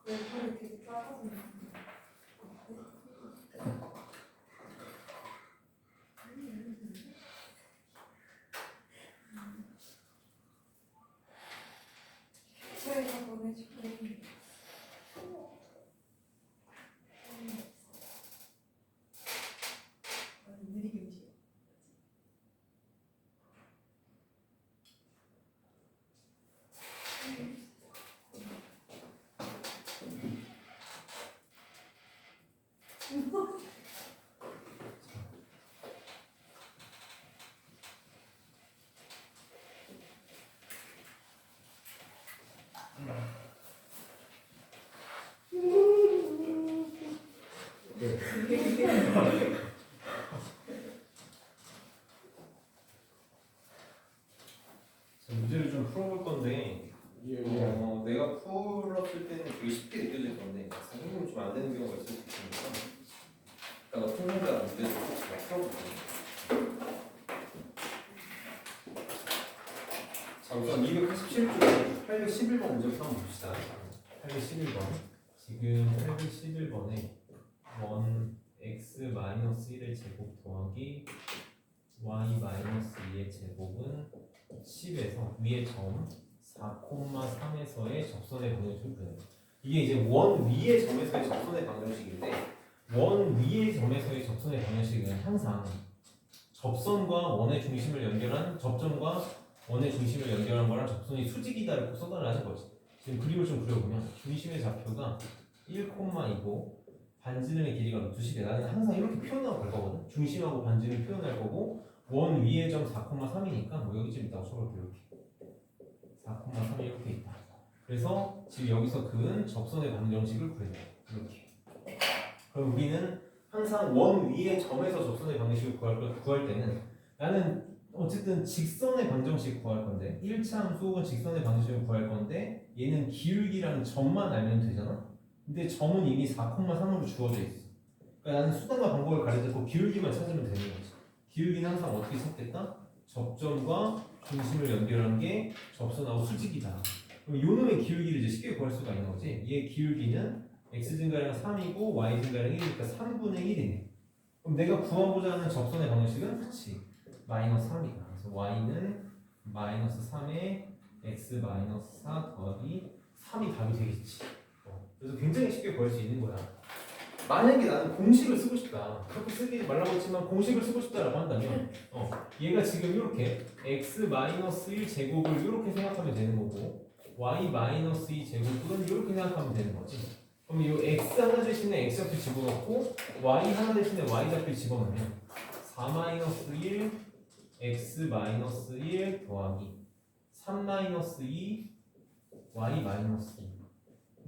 얼굴이 되게 작아졌네.
저희가 보내줄게.
느리게 움직여.
자, 문제를 좀 풀어볼 건데 내가 풀었을 때는 되게 쉽게 느껴질 건데 선생님은 좀 안 되는 경우가 있을 수 있으니까 이따가 통문자 문제를 제가 풀어볼게요. 자, 우선 287쪽 811번 문제부터 한번 봅시다. 811번. 지금 811번에 원 x-1의 제곱 더하기 y-2의 제곱은 10에서 위의 점 4,3에서의 접선의 방정식을 구해요. 이게 이제 원 위의 점에서의 접선의 방정식인데 원 위의 점에서의 접선의 방정식은 항상 접선과 원의 중심을 연결한 접점과 원의 중심을 연결한 거랑 접선이 수직이다를 꼭 써달라는 거지. 지금 그림을 좀 그려보면 중심의 좌표가 1,2고 반지름의 기리가 루트 10이야. 나는 항상 이렇게 표현하고 갈 거거든. 중심하고 반지름 표현할 거고 원 위의 점 4,3이니까 뭐 여기쯤 있다고 쳐볼게. 이렇게 4,3이 이렇게 있다. 그래서 지금 여기서 그은 접선의 방정식을 구해야 돼. 이렇게. 그럼 우리는 항상 원 위의 점에서 접선의 방정식을 구할 때는 나는 어쨌든 직선의 방정식 구할 건데 1차 함수 혹은 직선의 방정식을 구할 건데 얘는 기울기랑 점만 알면 되잖아. 근데 점은 이미 4,3으로 주어져 있어. 그러니까 나는 수단과 방법을 가리지 기울기만 찾으면 되는 거지. 기울기는 항상 어떻게 찾겠다? 접점과 중심을 연결한 게 접선하고 수직이다. 그럼 요놈의 기울기를 이제 쉽게 구할 수가 있는 거지. 얘 기울기는 x 증가량 3이고 y 증가량 1이니까 3분의 1이네. 그럼 내가 구하고자 하는 접선의 방정식은 그치 마이너스 3이다. 그래서 y는 마이너스 3에 x 마이너스 4 더하기 3이 답이 되겠지. 그래서 굉장히 쉽게 구할 수 있는 거야. 만약에 나는 공식을 쓰고 싶다. 그렇게 쓰기 말라고 했지만 공식을 쓰고 싶다라고 한다면 얘가 지금 이렇게 x 마이너스 1 제곱을 이렇게 생각하면 되는 거고 y 마이너스 2 제곱은 이렇게 생각하면 되는 거지. 그럼 이 x 하나 대신에 x 좌표 집어넣고 y 하나 대신에 y 좌표 집어넣으면 4 마이너스 1 x 마이너스 1 더하기 3 마이너스 2 y 마이너스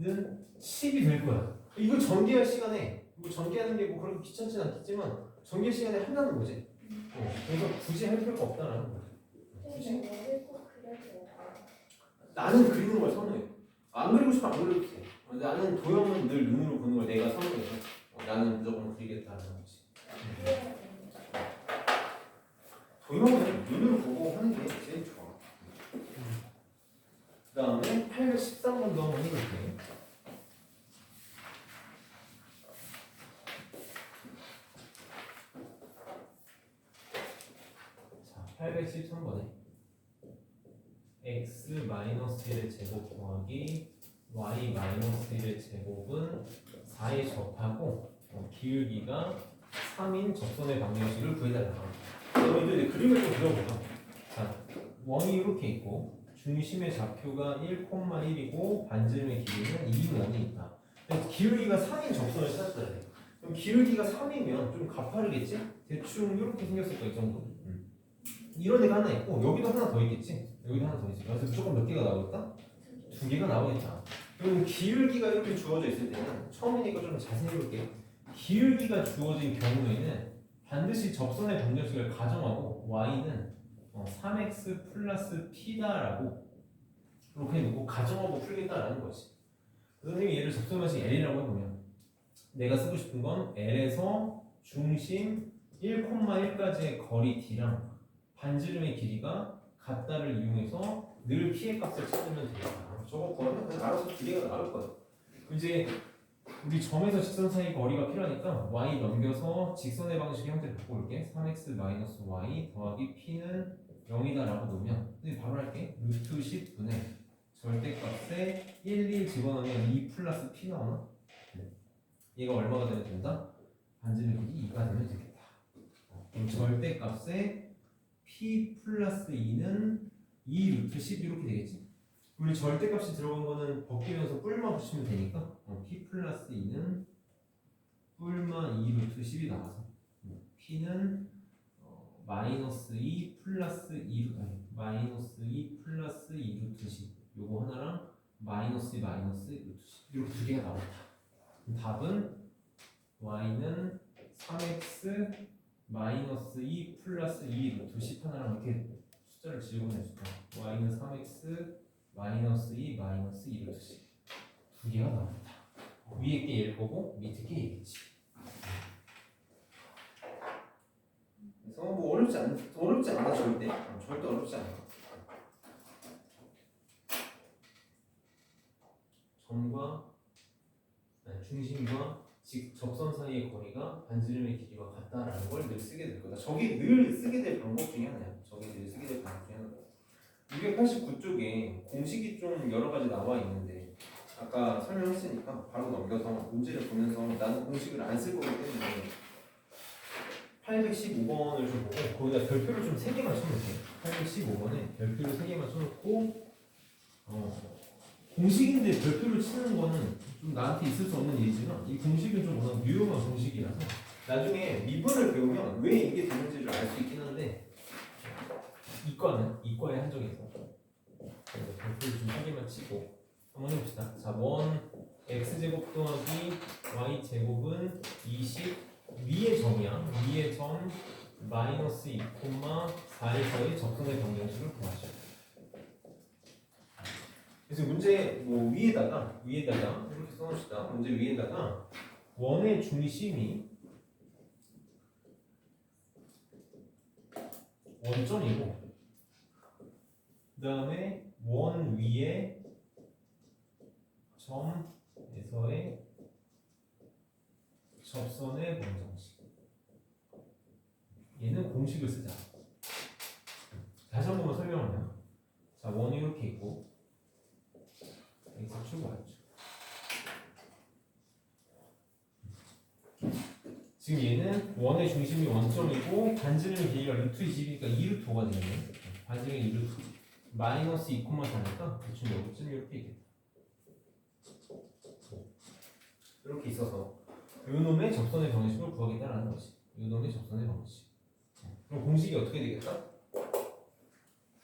2는 10이 될 거야. 이거 전개할 시간에 이거 전개하는 게 뭐 그렇게 귀찮지는 않겠지만 전개 시간에 한다는 거지. 그래서 굳이 할 필요가 없다라는 거야.
선생님 여기 꼭 그려줘요.
나는 그리는 걸 선호해. 안 그리고 싶으면 안 그려도 돼. 나는 도형은 늘 눈으로 보는 걸 내가 선호해서 나는 무조건 그리겠다는 거지.
그려야 됩니다.
도형은 눈으로 보고 하는 게 제일 좋아. 그 다음에 813번도 한번 해볼게. 자, 813번에 x-1의 제곱 더하기 y-1의 제곱은 4에 접하고 기울기가 3인 접선의 방정식을 구해달라. 너희들 이제 그림을 좀 그려보자. 자, 원이 이렇게 있고 중심의 좌표가 1,1이고 반지름의 길이는 2원이 있다. 그래서 기울기가 3인 접선을 찾았어야 돼. 그럼 기울기가 3이면 좀 가파르겠지? 대충 이렇게 생겼을 거야, 이 정도. 이런 애가 하나 있고 여기도 하나 더 있겠지? 여기도 하나 더 있지. 그래서 무조건 몇 개가 나오겠다? 2개가 나오겠다. 그럼 기울기가 이렇게 주어져 있을 때는 처음이니까 좀 자세히 볼게요. 기울기가 주어진 경우에는 반드시 접선의 방정식을 가정하고 y는 3x 플러스 p다라고 이렇게 놓고 가정하고 풀겠다라는 거지. 선생님이 얘를 접선 방식 L이라고 해보면 내가 쓰고 싶은 건 L에서 중심 1,1까지의 거리 D랑 반지름의 길이가 같다를 이용해서 늘 p의 값을 찾으면 되겠다. 저거 구하면 그냥 알아서 길이가 나올 거야. 이제 우리 점에서 직선 사이 거리가 필요하니까 y 넘겨서 직선의 방식 형태를 바꿔볼게. 3x-y 더하기 p는 0이다라고 놓으면 바로 할게. 루트 10분의 절대값에 1 집어넣으면 2 플러스 p 나오나? 얘가 얼마가 되면 된다? 반지름 길이 2가 되면 되겠다. 그럼 절대값에 p 플러스 2는 2 루트 10 이렇게 되겠지? 우리 절대값이 들어간 거는 벗기면서 뿔만 붙이면 되니까 p 플러스 2는 뿔마 2 루트 10이 나와서 p는 마이너스 2 플러스 2 마이너스 2 플러스 2 루트 10 요거 하나랑 마이너스 2 루트 10 이렇게 두 개가 나왔다. 답은 y는 3x 마이너스 2 플러스 2 루트 10 하나랑 이렇게 숫자를 지우고내줄까. y는 3x 마이너스 2 마이너스 2 루트 10 두 개가 나왔다. 위에 게 얘일 거고 밑에 게 얘겠지. 그래서 뭐 어렵지 않아 절대 어렵지 않아. 점과 중심과 접선 사이의 거리가 반지름의 길이와 같다라는 걸 늘 쓰게 될 거다. 저게 늘 쓰게 될 방법 중에 하나야. 289쪽에 공식이 좀 여러 가지 나와 있는데 아까 설명했으니까 바로 넘겨서 문제를 보면서 나는 공식을 안 쓸 거기 때문에 815번을 좀 보고 거기다 별표를 좀 3개만 쳐놓을게요. 815번에 별표를 3개만 쳐놓고 공식인데 별표를 치는 거는 좀 나한테 있을 수 없는 일이지만 이 공식은 좀 워낙 유용한 공식이라서 나중에 미분을 배우면 왜 이게 되는지를 알 수 있긴 한데 이과에 한정해서 별표를 좀 3개만 치고 한번 해봅시다. 자, 1 x제곱 더하기 y제곱은 20 위의 점이야. 위의 점 마이너스 2, 4에서의 접선의 방정식을 구하시오. 그래서 문제 뭐 위에다가 이렇게 써놓읍시다. 문제 위에다가 원의 중심이 원점이고 그 다음에 원 위에 점에서의 접선의 방정식. 얘는 공식을 쓰자. 다시 한 번만 설명하면 자, 원이 이렇게 있고 x축 y축. 지금 얘는 원의 중심이 원점이고 반지름의 길이가 루트 20이니까 2루트 5가 되겠네. 반지름이 2루트 마이너스 2,4니까 대충 여기쯤 이렇게 있겠다. 이렇게 있어서 요놈의 접선의 방식을 구하겠다라는 거지. 요놈의 접선의 방식. 그럼 공식이 어떻게 되겠다?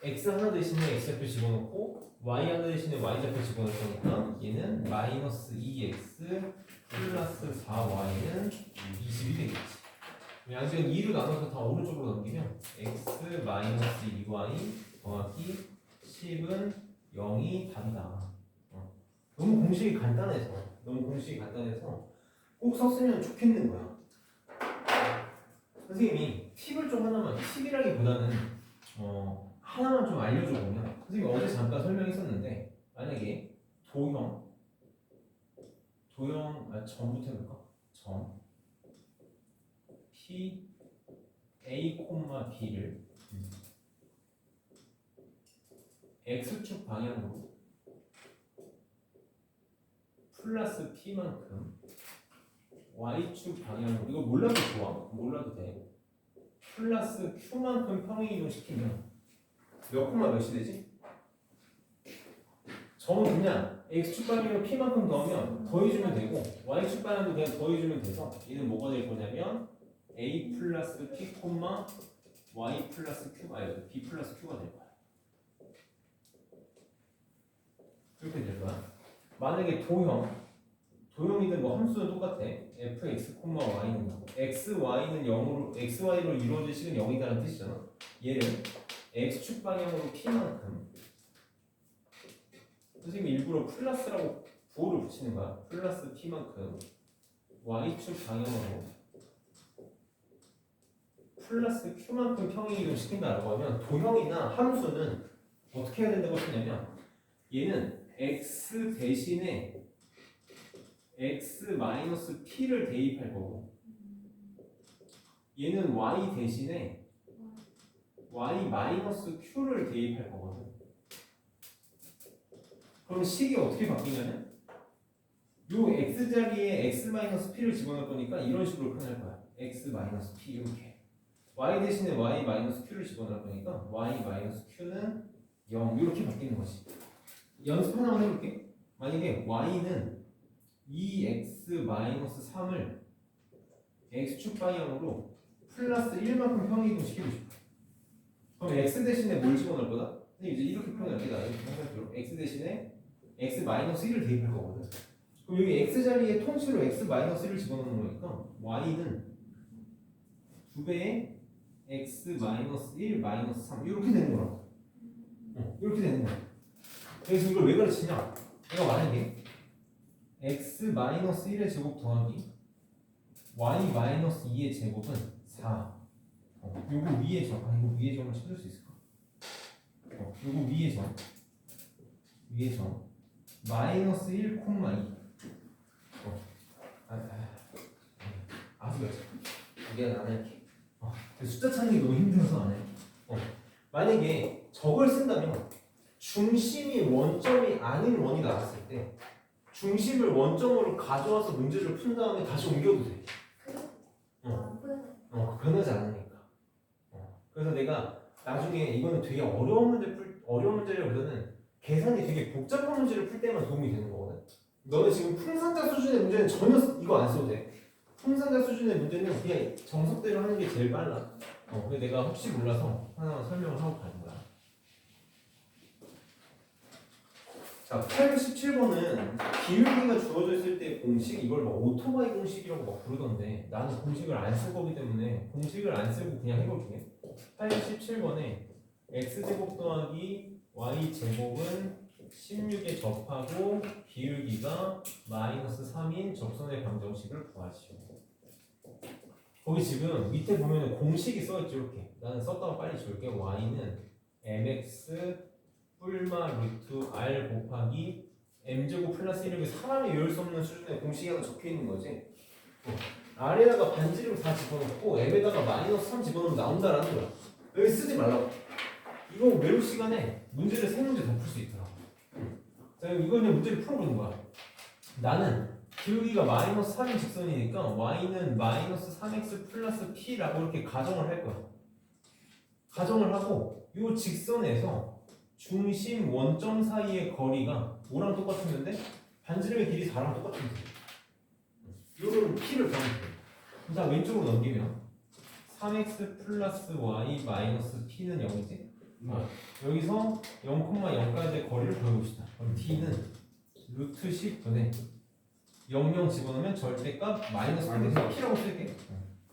x 하나 대신에 x좌표 집어넣고 y 하나 대신에 y좌표 집어넣을 거니까 얘는 마이너스 2x 플러스 4y는 20이 되겠지. 양식은 2로 나눠서 다 오른쪽으로 넘기면 x 마이너스 2y 더하기 10은 0이 답이다. 너무 공식이 간단해서 꼭 썼으면 좋겠는 거야. 선생님이 팁을 좀 하나만, 팁이라기보다는 하나만 좀 알려줘 보면, 선생님이 어제 잠깐 설명했었는데 만약에 점부터 해볼까? 점 P A, B를 X축 방향으로 플러스 P만큼 Y축 방향으로, 이거 몰라도 좋아, 몰라도 돼, 플러스 Q만큼 평행이동 시키면 몇 콤마 몇이 되지? 점은 그냥 X축 방향으로 P만큼 넣으면 더해주면 되고 Y축 방향도 그냥 더해주면 돼서 얘는 뭐가 될 거냐면 A 플러스 P, Y 플러스 Q, B 플러스 Q가 될 거야. 이렇게 될 거야. 만약에 도형이든 뭐 함수는 똑같아. fx, y는 x, y는 0으로, x, y로 이루어질 식은 0이다라는 뜻이잖아. 얘를 x축 방향으로 p만큼, 선생님이 일부러 플러스라고 부호를 붙이는 거야. 플러스 p만큼 y축 방향으로 플러스 q만큼 평행이동 시킨다라고 하면 도형이나 함수는 어떻게 해야 된다고 했냐면 얘는 x 대신에 x 마이너스 p를 대입할 거고 얘는 y 대신에 y 마이너스 q를 대입할 거거든. 그럼 식이 어떻게 바뀌냐면 요 x 자리에 x 마이너스 p를 집어넣을 거니까 이런 식으로 표현할 거야. x 마이너스 p 이렇게. y 대신에 y 마이너스 q를 집어넣을 거니까 y 마이너스 q는 0 이렇게 바뀌는 거지. 연습 하나만 해볼게. 만약에 y는 2x 마이너스 3을 x축 방향으로 플러스 1만큼 평행이동 시키고 싶어. 그럼 x 대신에 뭘 집어넣을 거다? 근데 이제 이렇게 표현할게. 나는 항상 x 대신에 x 마이너스 1을 대입할 거거든. 그럼 여기 x 자리에 통째로 x 마이너스 1을 집어넣는 거니까 y는 2배의 x 마이너스 1 마이너스 3 이렇게 되는 거라고. 이렇게 되는 거야. 그래서 이걸 왜 가르치냐? 내가 만약에 x 마이너스 1의 제곱 더하기 y 마이너스 2의 제곱은 4. 요거 위에 점, 이거 위에 점을 찾을 수 있을까? 요거 위에 점 마이너스 1, 2. 아주 몇 점? 미안, 안 할게. 숫자 찾는 게 너무 힘들어서 안 할게. 만약에 저걸 쓴다면 중심이 원점이 아닌 원이 나왔을 때 중심을 원점으로 가져와서 문제를 푼 다음에 다시 옮겨도 돼. 변하지 않으니까. 그래서 내가 나중에 이거는 되게 어려운 문제라기보다는 계산이 되게 복잡한 문제를 풀 때만 도움이 되는 거거든. 너는 지금 풍산자 수준의 문제는 전혀 이거 안 써도 돼. 풍산자 수준의 문제는 그냥 정석대로 하는 게 제일 빨라. 근데 내가 혹시 몰라서 하나만 설명을 하고 가는 거야. 자, 817번은 기울기가 주어져 있을 때 공식, 이걸 막 오토바이 공식이라고 막 부르던데 나는 공식을 안 쓸 거기 때문에 공식을 안 쓰고 그냥 해볼게. 817번에 x제곱 더하기 y제곱은 16에 접하고 기울기가 마이너스 3인 접선의 방정식을 구하시오. 거기 지금 밑에 보면 공식이 써있죠. 이렇게 나는 썼다가 빨리 지울게. y는 mx 뿔마 루트 r 곱하기 m제곱 플러스 1 이렇게 사람이 외울 수 없는 수준의 공식이 하나 적혀있는 거지. r에다가 반지름 4 집어넣고 m에다가 마이너스 3 집어넣으면 나온다라는 거야. 여기 쓰지 말라고. 이거 외울 시간에 문제를 3문제 더 풀 수 있더라. 자, 이거 그냥 문제를 풀어보는 거야. 나는 기울기가 마이너스 3인 직선이니까 y는 마이너스 3x 플러스 p라고 이렇게 가정을 할 거야. 가정을 하고 이 직선에서 중심 원점 사이의 거리가 뭐랑 똑같았는데 반지름의 길이 4랑 똑같은데 이거는 p를 구하면 돼. 자, 왼쪽으로 넘기면 3x 플러스 y 마이너스 p는 0이지? 여기서 0,0까지의 거리를 구해봅시다. 그럼 t는 루트 10분에 00 집어넣으면 절대값 마이너스 p인데 p라고 쓸게.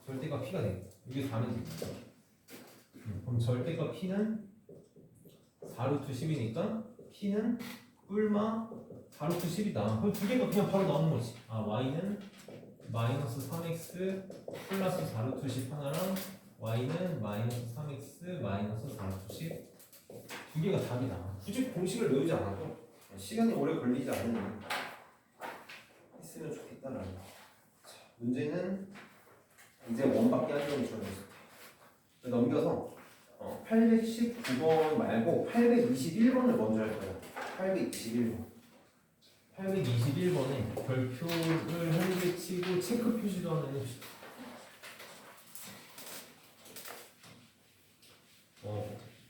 절대값 p가 되겠다. 이게 4면 되겠다. 그럼 절대값 p는 4루트 10이니까 p는 뿔마 4루트 10이다. 그럼 두 개가 그냥 바로 나오는 거지. y는 마이너스 3x 플러스 4루트 10 하나랑 y는 마이너스 3x 마이너스 4루트 10 두 개가 답이다. 굳이 공식을 외우지 않아도 시간이 오래 걸리지 않으면 했으면 좋겠다라는 거. 문제는 이제 원밖에 안 되는 줄알았어. 넘겨서 819번 말고 821번을 먼저 할 거야. 821번. 821번에 별표를 한 개 치고 체크 표시도 하나 해줍시다.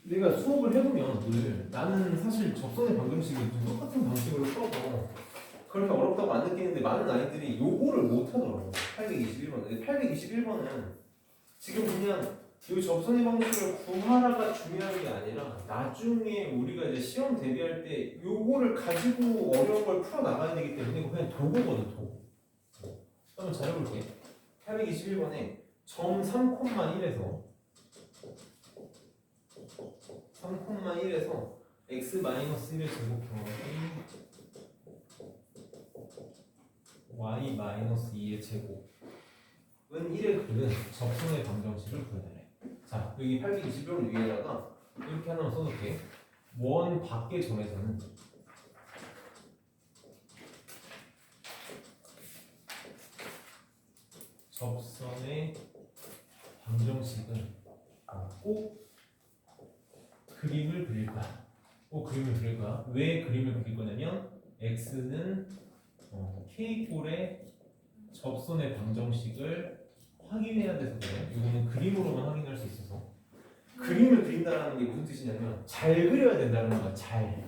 내가 수업을 해보면 늘 나는 사실 접선의 방정식을 똑같은 방식으로 풀어서 그렇게 어렵다고 안 느끼는데 많은 아이들이 요거를 못하더라고. 821번. 821번은 지금 그냥 이 접선의 방식을 구하라가 중요한 게 아니라 나중에 우리가 이제 시험 대비할 때 요거를 가지고 어려운 걸 풀어 나가야 되기 때문에 이거 그냥 도구거든, 도구. 한번 잘해볼게. 821번에 점 3,1에서 3,1에서 x-1의 제곱 더하기 y-2의 제곱은 1의 그는 접선의 방정식을 구해달래. 자, 여기 821번 위에다가 이렇게 하나만 써놓을게. 원 밖의 점에서는 접선의 방정식은 꼭 그림을 그릴 거야. 꼭 그림을 그릴 거야. 왜 그림을 그릴 거냐면 x는 k꼴의 접선의 방정식을 확인해야 돼서 그래. 이거는 그림으로만 확인할 수 있어서. 그림을 그린다는 게 무슨 뜻이냐면 잘 그려야 된다는 거야. 잘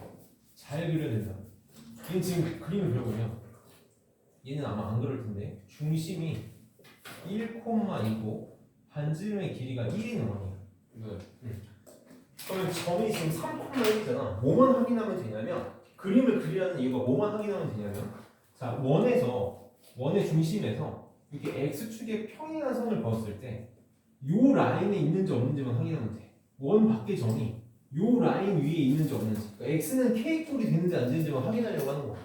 그려야 된다. 얘는 지금 그림을 그려보면 얘는 아마 안 그럴 텐데 중심이 1,2고 반지름의 길이가 1인 원이야. 그러면 점이 지금 3,1이잖아. 뭐만 확인하면 되냐면 그림을 그리라는 이유가 뭐만 확인하면 되냐면 자, 원의 중심에서 이렇게 x축의 평행한 선을 그었을 때 요 라인에 있는지 없는지만 확인하면 돼. 원 밖의 점이 요 라인 위에 있는지 없는지. 그러니까 x는 k꼴이 되는지 안 되는지만 확인하려고 하는 거야.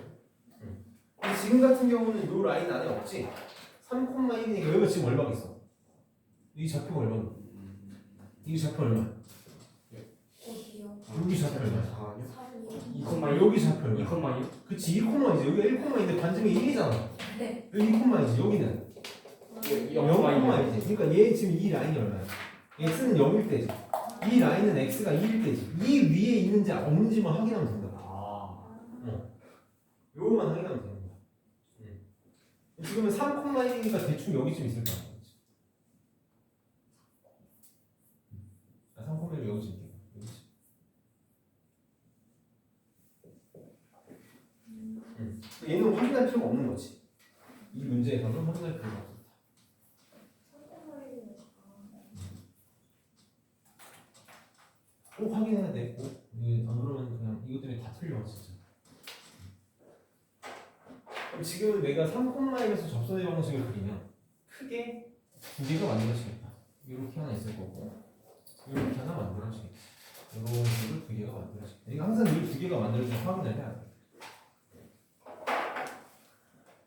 근데 지금 같은 경우는 요 라인 안에 없지. 3,1이니까 여기가 지금 얼마가 있어? 이 좌표가 얼마야? 이 좌표 얼마야?
어디요?
여기 좌표 얼마야?
3이요?
2,2?
여기 좌표 얼마야?
2,2?
그치 1,2지. 여기가 1,2인데 반지름이 1이잖아.
네.
여기 2,2지. 여기는 0,2지. 그러니까 얘 지금 이 라인이 얼마야? x는 0일 때지. 이 라인은 x가 2일 때지. 이 위에 있는지 없는지만 확인하면 된다. 요거만 확인하면 되는 거야. 지금은 3,1이니까 대충 여기쯤 있을 거야. 얘는 확인할 필요가 없는 거지. 이 문제에서는 확인할 필요가 없어.
상대머리는
꼭 확인해야 되고, 안 그러면 그냥 이것 때문에 다 틀려 진짜. 그럼 지금 내가 3콤마에서 접선의 방식을 그리면 크게 두 개가 만들어지겠다. 이렇게 하나 있을 거고, 이렇게 하나 만들어지겠다. 이런 식으로 두 개가 만들어지겠다. 이거 항상 이 두 개가 만들어지면 확인을 해야 돼.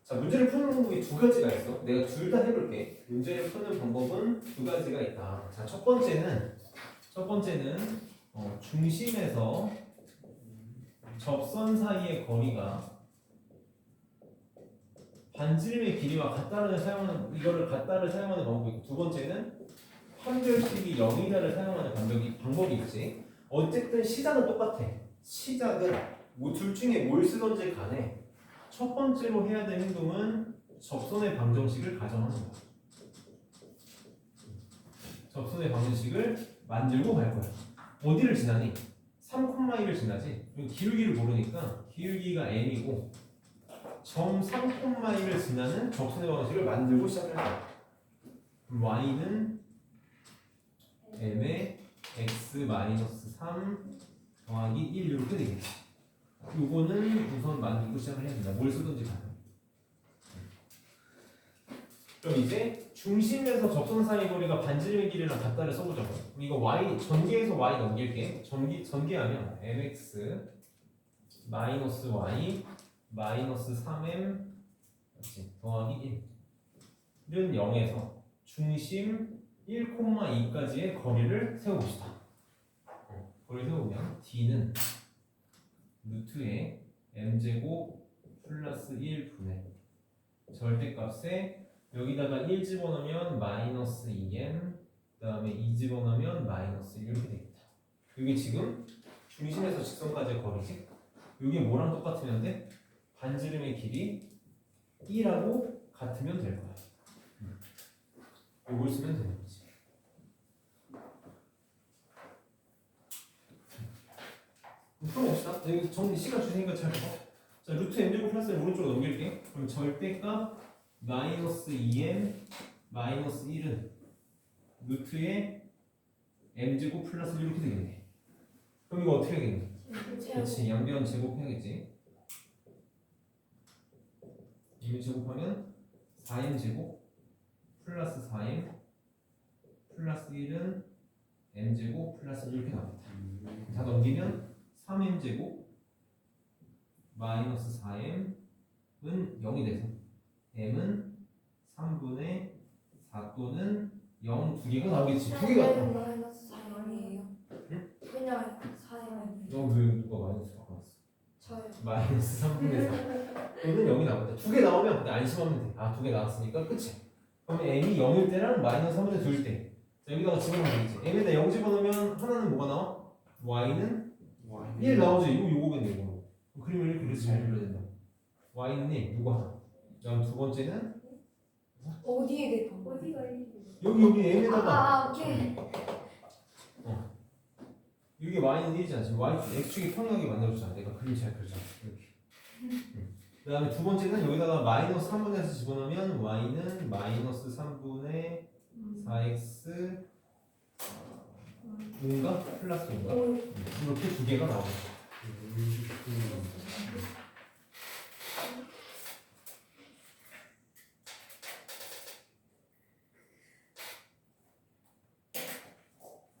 자, 문제를 푸는 방법이 두 가지가 있어. 내가 둘 다 해볼게. 문제를 푸는 방법은 두 가지가 있다. 자, 첫 번째는 중심에서 접선 사이의 거리가 반지름의 길이와 같다를 사용하는 방법이 있고, 두 번째는 판별식이 0이다를 사용하는 방법이 있지. 어쨌든 시작은 똑같아. 시작은 뭐 둘 중에 뭘 쓰던지 간에 첫 번째로 해야 될 행동은 접선의 방정식을 가정하는 거야. 접선의 방정식을 만들고 갈 거야. 어디를 지나니? 3,1을 지나지. 기울기를 모르니까 기울기가 m이고 점 3,1을 지나는 접선의 방정식을 만들고 시작할 거야. y는 m의 x-3 더하기 1 이렇게 되겠지. 요거는 우선 만들고 시작을 해야 된다. 뭘 쓰든지 간에. 그럼 이제 중심에서 접선 사이 거리가 반지름의 길이랑 같다를 써보자고. 그럼 이거 y 전개해서 y 넘길게. 전개하면 mx 마이너스 y 마이너스 3m 더하기 1은 0에서 중심 1,2까지의 거리를 세워봅시다. 거리를 세우면 d는 루트에 m제곱 플러스 1분의 절대값에 여기다가 1 집어넣으면 마이너스 2m 그 다음에 2 집어넣으면 마이너스 1 이렇게 되겠다. 이게 지금 중심에서 직선까지의 거리지. 이게 뭐랑 똑같으면 돼? 반지름의 길이 2라고 같으면 될 거야. 이걸 쓰면 되는 거지. 풀어봅시다. 여기 정리 시간 주시니까 잘 봐. 자, 루트 m제곱 플러스 오른쪽으로 넘길게. 그럼 절대값 마이너스 2m 마이너스 1은 루트에 m제곱 플러스 1 이렇게 되겠네. 그럼 이거 어떻게 되겠니? 그렇지, 양변 제곱해야겠지. 2면 제곱하면 4m제곱 플러스 4m 플러스 1은 m제곱 플러스 1 이렇게 나옵니다. 다 넘기면 3m제곱 마이너스 4m은 0이 돼서 m은 3분의 4 또는 0 두 개가 나오겠지. 두 개가 나와.
마이너스 4이에요.
응?
그냥 4요.
왜 누가 마이너스 바꿔놨어?
저요.
마이너스 3분의 4 또는 0이 나온다. 두 개 나오면 근데 안심하면 돼. 아, 두 개 나왔으니까 끝이. 그러면 m이 0일 때랑 마이너스 3분의 2일 때. 자, 여기다가 집어넣으면 되겠지. m에다 0 집어넣으면 하나는 뭐가 나와? y는 1 나오지. 이거 요거겠네 이거. 그림을 이렇게 잘 그려야 된다. y는 1 요거 하나. 그다음 두 번째는
어디에 대고?
어디가 1이에요?
여기 m에다가
오케이.
이게 y는 1이잖아. 지금 x축이 평행하게 만들어주잖아. 내가 그림 잘 그렸잖아. 이렇게. 그 다음에 두 번째는 여기다가 마이너스 3분의 4 집어넣으면 y는 마이너스 3분의 4x 뭔가 플러스 뭔가 이렇게 두 개가 나오죠.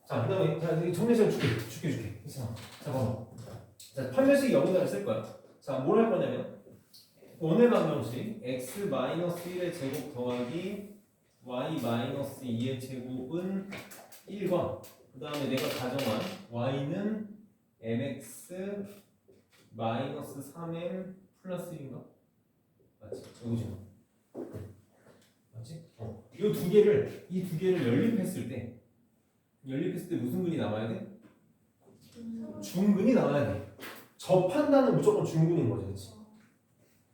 자, 그 다음에 자, 정리시간 줄게. 괜찮아. 자, 봐봐. 자, 판별식 0이다를 쓸 거야. 자, 뭘 할 거냐면 원의 방정식 x 1의 제곱 더하기 y 2의 제곱은 1과 그 다음에 내가 가정한 y는 mx 3m 플러스 1인가? 맞지? 여기죠. 맞지? 이 두 개를 연립했을 때 무슨 근이 나와야 돼? 중근이 나와야 돼. 접한다는 무조건 중근인 거지, 그렇지?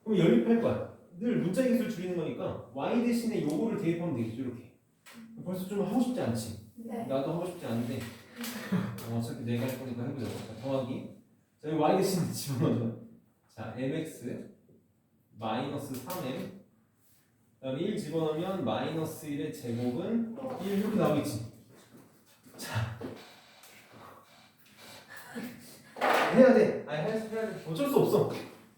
그럼 연립할 거야. 늘 문자 기술 줄이는 거니까 y 대신에 요거를 대입하면 되겠죠, 이렇게. 벌써 좀 하고 싶지 않지?
네.
나도 하고 싶지 않은데 어차피 내가 할 거니까 해보자고. 자, 더하기. 자, 여기 y 대신에 집어넣어줘. 자, mx 마이너스 3m 그다음에 1 집어넣으면 마이너스 1의 제곱은 1 이렇게 나오겠지. 자 해야 돼. 아니 해야 돼. 어쩔 수 없어.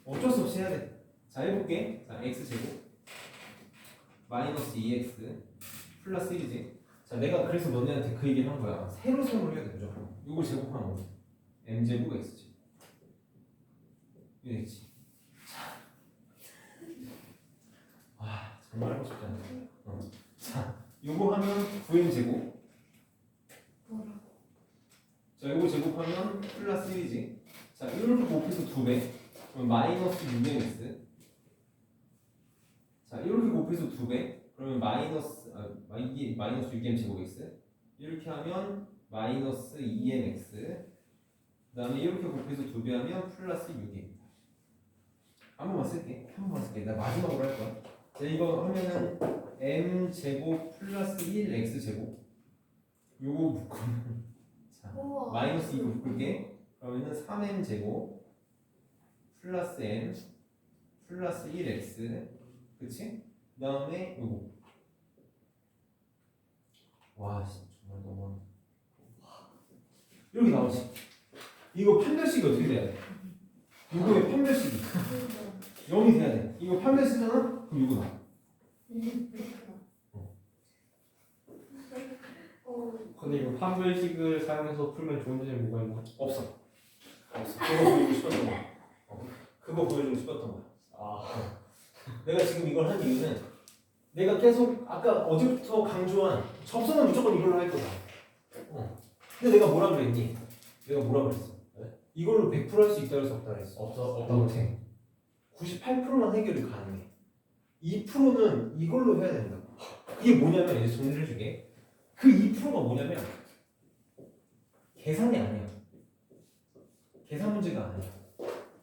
어쩔 수 없이 해야 돼. 자 해볼게. 자 x 제곱 마이너스 2x 플러스 1이지. 자 내가 그래서 너네한테 그 얘기를 한 거야. 세로 세로를 해야 돼 무조건. 이걸 제곱하면 뭐? m 제곱 x 제곱. 이거 되지. 와 정말 하고 싶지 않네. 자 요거 하면 9m 제곱.
뭐라고?
자 요거 제곱하면 플러스 1이지. 자 이렇게 곱해서 2배. 그럼 마이너스 6mx. 자 이렇게 곱해서 2배. 그러면 이게 마이너스 6m 제곱 x. 이렇게 하면 마이너스 2mx. 그 다음에 이렇게 곱해서 2배 하면 플러스 6입니다. 한 번만 쓸게. 나 마지막으로 할 거야. 자 이거 하면은 m 제곱 플러스 1x 제곱. 요거 묶으면 자
우와.
마이너스 이거 묶을게. 그러면은 3m 제곱 플러스 m 플러스 1x. 그치? 그 다음에 요거. 와 정말 너무 이렇게 나오지. 이거 판별식이 어떻게 돼야 돼? 이거의 판별식이 0이 돼야 돼. 이거 판별식이잖아? 그럼 이거 나와.
근데 이거 판별식을 사용해서 풀면 좋은 점이 뭐가 있나?
없어. 그거 보여주고 싶었던 거야. 그거 보여주고 싶었던 거야.
아
내가 지금 이걸 한 이유는 내가 계속 아까 어제부터 강조한 접선은 무조건 이걸로 할 거다. 근데 내가 뭐라 그랬니? 내가 뭐라 그랬어? 이걸로 100% 할 수 있다 해서 없다 그랬어.
없다
못해. 98%만 해결이 가능해. 2%는 이걸로 해야 된다고. 이게 뭐냐면 이제 정리를 해주게. 그 2%가 뭐냐면 계산이 아니야. 계산 문제가 아니야.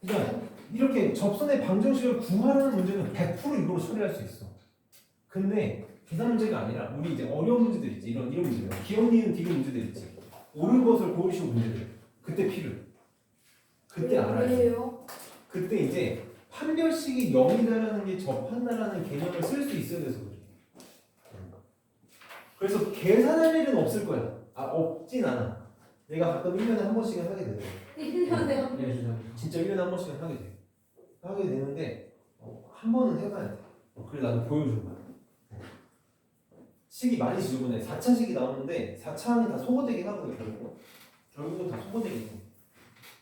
그러니까 이렇게 접선의 방정식을 구하라는 문제는 100% 이걸로 처리할 수 있어. 근데 계산 문제가 아니라 우리 이제 어려운 문제들 있지. 이런 문제들. 기억 니은 디귿 문제들 있지. 옳은 것을 고르시오 문제들. 그때 필요해. 그때 알아야 돼.
왜요?
그때 이제 판별식이 0이다라는 게 접한다라는 개념을 쓸 수 있어야 돼서 그래. 그래서 계산할 일은 없을 거야. 없진 않아. 내가 가끔 1년에 한 번씩은 하게 돼.
1년에 한 번.
진짜 1년에 한 번씩은 하게 돼. 하게 되는데 한 번은 해봐야 돼. 그래 나도 보여주는 거야. 식이 많이 지저분해. 4차 식이 나오는데 4차는 다 소거되긴 하거든 결국은. 결국은 다 소거되긴 해.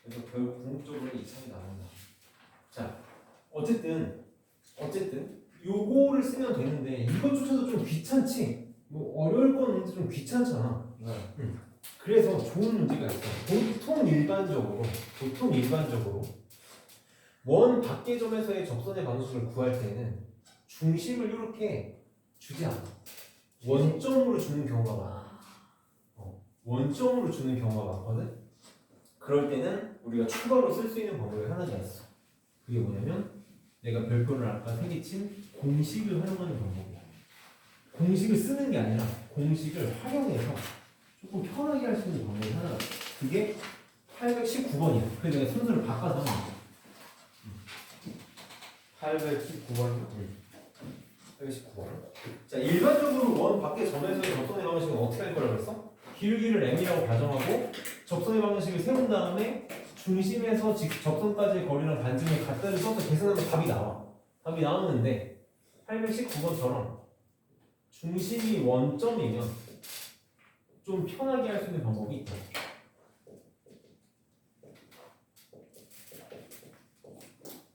그래서 결국 궁극적으로 2차이 나온다. 자, 어쨌든 요거를 쓰면 되는데 이것조차도 좀 귀찮지. 뭐 어려울 건 있는데 좀 귀찮잖아. 그래서 좋은 문제가 있어. 보통 일반적으로 원 밖의 점에서의 접선의 방식을 구할 때는 중심을 이렇게 주지 않아. 원점으로 주는 경우가 많아. 원점으로 주는 경우가 많거든. 그럴 때는 우리가 추가로 쓸 수 있는 방법이 하나가 있어. 그게 뭐냐면 내가 별표를 아까 새기친 공식을 활용하는 방법이야. 공식을 쓰는 게 아니라 공식을 활용해서 조금 편하게 할 수 있는 방법이 하나가 있어. 그게 819번이야. 그래서 내가 순서를 바꿔서 하는 거야.
819번
819번. 자, 일반적으로 원 밖의 점에서의 접선의 방식은 어떻게 할 거라고 했어? 길이를 m이라고 가정하고 접선의 방식을 세운 다음에 중심에서 접선까지의 거리랑 반증을 갖다를 써서 계산하면 답이 나와. 답이 나오는데 819번처럼 중심이 원점이면 좀 편하게 할 수 있는 방법이 있다.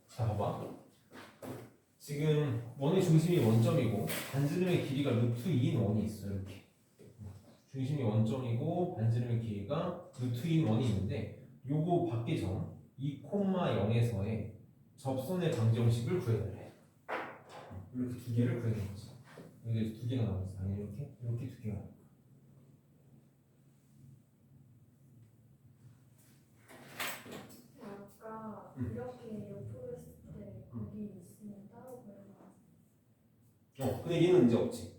자, 봐봐. 지금 원의 중심이 원점이고 반지름의 길이가 루트 2인 원이 있어. 이렇게 중심이 원점이고 반지름의 길이가 루트 2인 원이 있는데 요거 밖의 점 2,0에서의 접선의 방정식을 구해달래. 이렇게 두 개를 구해야 되는 거지. 여기 두 개가 나왔어. 아니 이렇게 두 개가.
아까 이렇게 옆으로 했을 때 거기 있으면 따로 보여요.
근데 얘는 이제 없지.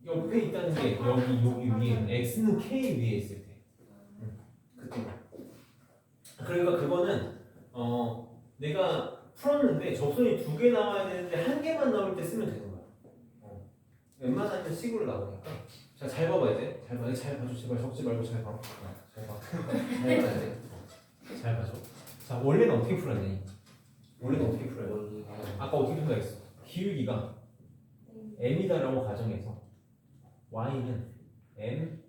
옆에 있다는 게 여기 위에 x는 k 위에 있을 때. 그때. 그러니까 그거는 내가 풀었는데 접선이 2개 나와야 되는데 1개만 나올 때 쓰면 되는 거야. 웬만하면 식으로 나오니까. 자, 잘 봐봐야 돼. 잘 봐줘. 제발 적지 말고 잘 봐. 잘 봐. 잘 봐야 돼. 잘 봐줘. 자, 원래는 어떻게 풀었니? 원래는 어떻게 풀어요? 아까 어떻게 풀라 했어? 기울기가 m이다라고 가정해서 y는 m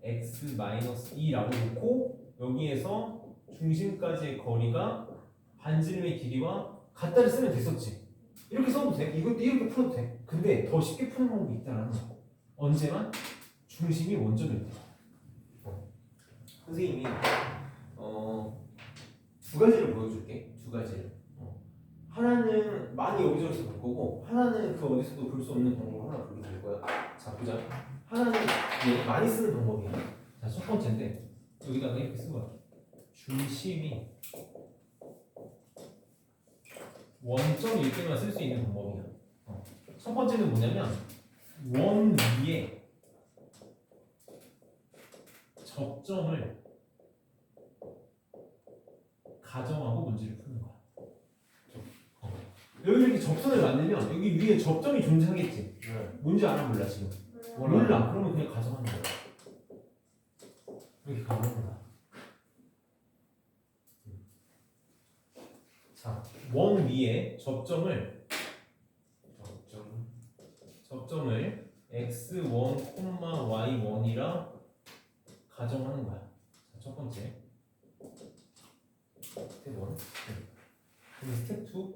x 마이너스 2라고 놓고 여기에서 중심까지의 거리가 반지름의 길이와 같다를 쓰면 됐었지. 이렇게 써도 돼. 이것도 이렇게 풀어도 돼. 근데 더 쉽게 푸는 방법이 있다라는 거. 언제만 중심이 원점일 때. 선생님이 두 가지를 보여줄게. 두 가지를. 하나는 많이 여기저기서 볼 거고 하나는 그 어디서도 볼 수 없는 방법을 하나 보여줄 거야. 자, 보자. 하나는 많이 쓰는 방법이야. 자, 첫 번째인데 여기다가 이렇게 쓴 거야. 중심이 원점일 때만 쓸 수 있는 방법이야. 첫 번째는 뭐냐면 원 위에 접점을 가정하고 문제를 푸는 거야. 여기 이렇게 접선을 만들면 여기 위에 접점이 존재하겠지. 뭔지 알아 몰라 지금? 몰라. 그러면 그냥 가정하는 거야. 이렇게 가는 거야. 자, 원 위에 접점을 x1, y1이라 가정하는 거야. 자, 첫 번째 스텝 1. 그럼 스텝 2.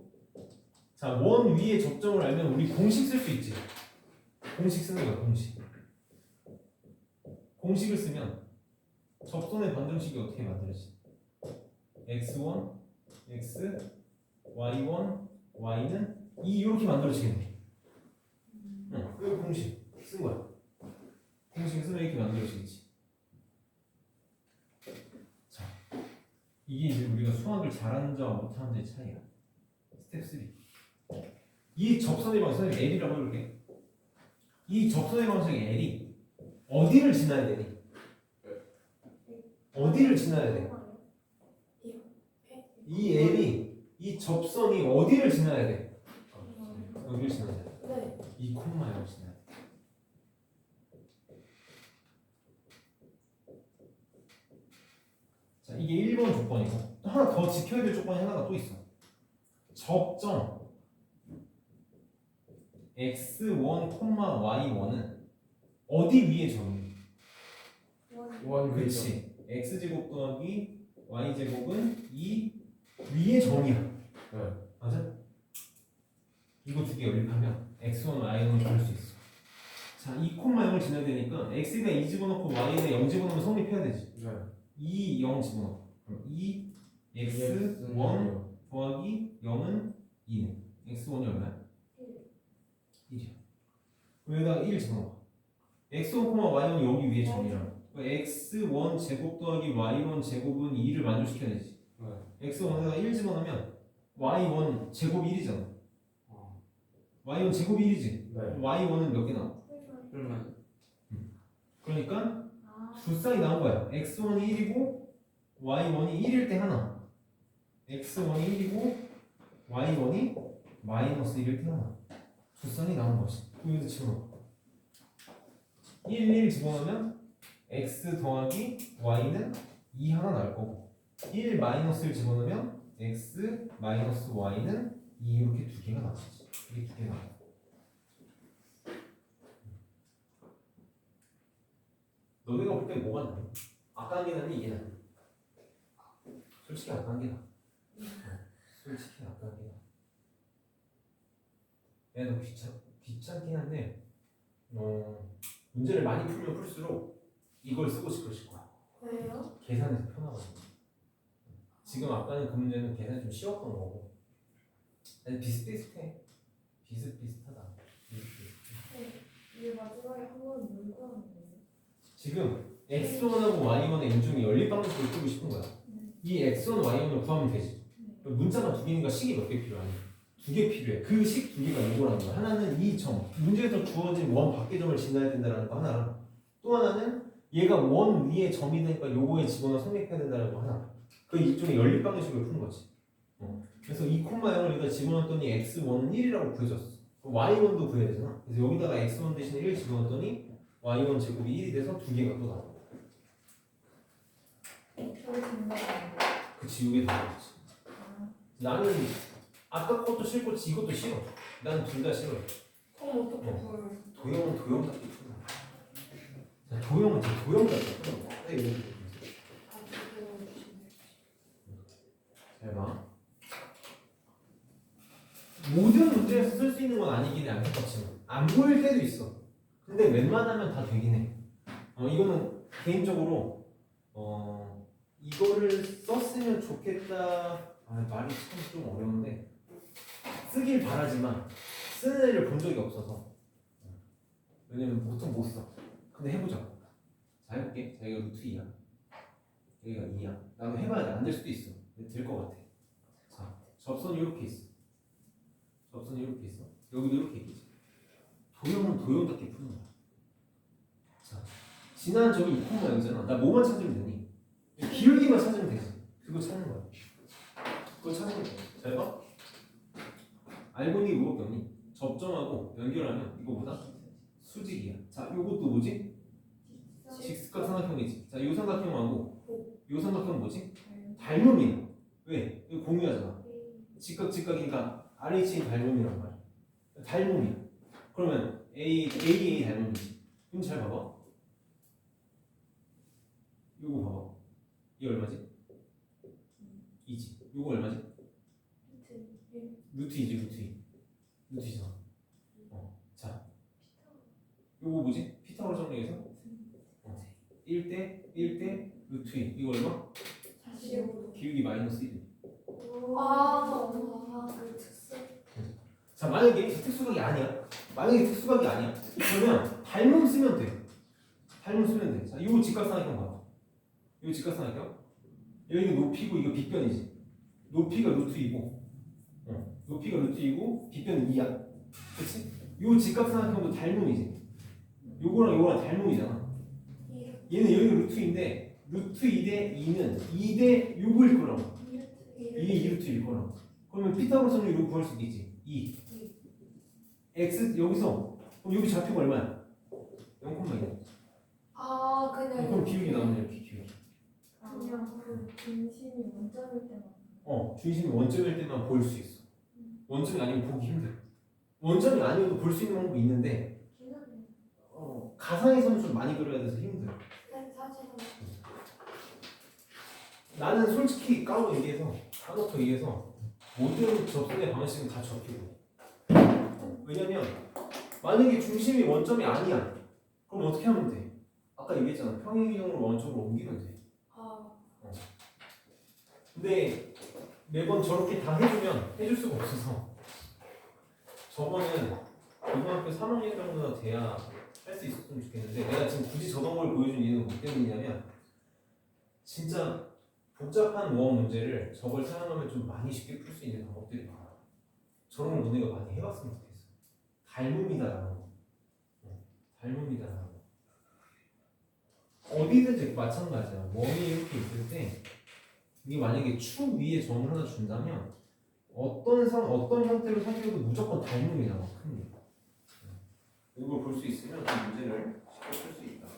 자, 원 위에 접점을 알면 우리 공식 쓸 수 있지. 공식 쓰는 거야. 공식을 쓰면 접선의 반정식이 어떻게 만들어지? x1, x, y1, y는 2 이렇게 만들어지겠네. 여기 공식 쓴 거야. 공식 쓰면 이렇게 만들어지겠지. 자, 이게 이제 우리가 수학을 잘하는 자와 못하는 자의 차이야. 스텝 3. 이 접선의 방정식 L이라고 해볼게. 이 접선의 방정식 L이 어디를 지나야 되니? 어디를 지나야 돼? 이 L이 이 접선이 어디를 지나야 돼? 여기를 지나야 돼.
네.
이 콤마를 지나야 돼. 자, 이게 1번 조건이고 또 하나 더 지켜야 될 조건이 하나가 또 있어. 접점 x1, y1은 어디 위에 점이? 그렇지. x제곱 더하기 y제곱은 이 위에 점이야. 맞아? 이거 두 개 연립하면 x1, y1을 구할 수 있어. 자, 2,0을 지나야 되니까 x에다 2 집어넣고 y에다 0 집어넣으면 성립해야 되지. 2, 0 집어넣어. 그럼 2, x1 더하기 0은 2는 x1이 얼마야? 1이야. 여기다가 1 집어넣어. x1, y1이 여기 위에 점이잖아. x1 제곱 더하기 y1 제곱은 2를 만족시켜야 되지. x1에다 1 집어넣으면 y1 제곱 1이잖아. y1 제곱 1이지. y1은 몇 개 나와? 그러니까 두 쌍이 나온 거야. x1이 1이고 y1이 1일 때 하나. x1이 1이고 y1이 마이너스 1일 때 하나. 두 쌍이 나온 거지. 여기다 집어넣어. 1 집어넣으면 x 더하기 y는 2 하나 나올 거고 1 마이너스를 집어넣으면 x 마이너스 y는 2 이렇게 두 개가 나오지. 이게 두 개 나와. 너네가 볼 때 뭐가 나니? 아까 한 게 나니 이게 나니? 솔직히 아까 한 게 나. 솔직히 아까 한 게 나. 야, 너 귀찮긴 한데 문제를 많이 풀면 풀수록 이걸 쓰고 싶으실 거야.
왜요?
계산에서 편하거든요. 지금 아까는 그 문제는 계산이 좀 쉬웠던 거고 아니 비슷비슷해. 비슷비슷하다.
이게 마지막에 한 번 물고 하는 거예요?
지금 x1하고 y1의 인중이 연립방정식을 쓰고 싶은 거야. 이 x1, y1을 구하면 되지. 문자가 두 개니까 식이 몇 개 필요하니? 두 개 필요해. 그 식 두 개가 이거라는 거야. 하나는 이 점, 문제에서 주어진 원 밖의 점을 지나야 된다는 거 하나랑 또 하나는 얘가 원 위에 점이 되니까 요거에 집어넣어 성립해야 된다는 거 하나. 그 이쪽에 연립방정식을 푸는 거지. 그래서 2,0을 여기다 집어넣었더니 x1은 1이라고 구해졌어. 그럼 y1도 구해야 되잖아. 그래서 여기다가 x1 대신에 1 집어넣었더니 y1 제곱이 1이 돼서 두 개가 또 나와.
저기 정답이에요.
그치, 이게 다르지. 나는 아까 것도 싫고 이것도 싫어. 난 둘 다 싫어.
그럼 어떻게 보여요?
도형은 도형답게 푸는 거야. 자, 도형은 진짜 도형답게 푸는 거야. 잘 봐. 모든 문제에서 쓸 수 있는 건 아니긴 해, 안 똑같지만. 안 보일 때도 있어. 근데 웬만하면 다 되긴 해. 이거는 개인적으로, 이거를 썼으면 좋겠다. 말이 참 좀 어려운데. 쓰길 바라지만, 쓰는 애를 본 적이 없어서. 왜냐면 보통 못 써. 근데 해보자. 자, 해볼게. 자, 이거 루트 2야. 여기가 2야. 나도 해봐야 돼. 안 될 수도 있어. 근데 될 것 같아. 자, 접선이 이렇게 있어. 접선이 이렇게 있어. 여기도 이렇게 있지. 도형은 도형답게 푸는 거야. 자, 지난 저기 2콤마 여기잖아. 나 뭐만 찾으면 되니? 기울기만 찾으면 되지. 그거 찾는 거야. 그거 찾는 거야. 잘 봐. 알고 있는 게 뭐밖에 없니? 접점하고 연결하면 이거보다 수직이야. 자, 요것도 뭐지? 직각 삼각형이지. 자, 요 삼각형하고 요 삼각형 뭐지? 닮음이야. 왜? 이거 공유하잖아. 직각이니까 RH인 닮음이란 말이야. 닮음이야. 그러면 A 닮음이지. 그럼 잘 봐봐. 요거 봐봐. 이게 얼마지? 2지. 요거 얼마지? 루트 2지, 루트 2. 루트 2잖아. 자, 요거 뭐지? 피타고라 정리해서 1대 루트 2. 이거 얼마?
45도.
기울기 마이너스 1.
그 특수.
자, 만약에 특수각이 아니야. 만약에 특수각이 아니야. 그러면 닮음 쓰면 돼. 닮음 쓰면 돼. 자, 요 직각삼각형 봐봐. 요 직각삼각형. 여기가 높이고 이거 빗변이지. 높이가 루트 2고, 높이가 루트 2고 빗변은 2야. 그렇지? 요 직각삼각형도 닮음이지. 요거랑 닮음이잖아. 얘는 여기가 루트 2인데 루트 2대 2는 2대 요거일 거라고. 이게 2루트일 거라고. 그러면 피타고라스 정리로 구할 수 있겠지. 2. x 여기서 그럼 여기 좌표가 얼마야? 0,2.
그냥
그럼 기울기 나오네. 이렇게 기울기.
그냥 그 중심이 원점일 때만.
중심이 원점일 때만 볼 수 있어. 원점이 아니면 보기 힘들어. 원점이 아니어도 볼 수 있는 방법이 있는데 가상에서는 좀 많이 그려야 돼서 힘들어. 나는 솔직히 까놓고 얘기해서 모든 접근의 방식은 다 접히고. 왜냐면 만약에 중심이 원점이 아니야. 그럼 어떻게 하면 돼? 아까 얘기했잖아. 평행이동으로 원점으로 옮기면 돼. 근데 매번 저렇게 다 해줄 수가 없어서 저거는 고등학교 3학년 정도나 돼야 할 수 있었으면 좋겠는데 내가 지금 굳이 저런 걸 보여준 이유는 뭐 때문이냐면 진짜 복잡한 모험 문제를 저걸 사용하면 좀 많이 쉽게 풀 수 있는 방법들이 많아. 저런 걸 너네가 많이 해봤으면 좋겠어. 닮음이다라는 거. 닮음이다라는 거. 어디든지 마찬가지야. 웜이 이렇게 있을 때 이게 만약에 축 위에 점을 하나 준다면 어떤 형태로 사귀어도 무조건 닮음이 나와. 큽니다. 이걸 볼 수 있으면 이 문제를 쉽게 풀 수 있다.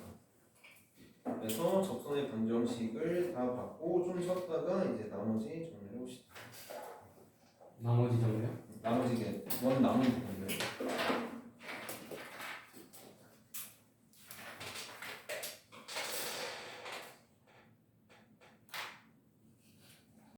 그래서 접선의 방정식을 다 받고 좀 쉬었다가 이제 나머지 정리를 해봅시다.
나머지 정리요?
나머지 나머지 정리를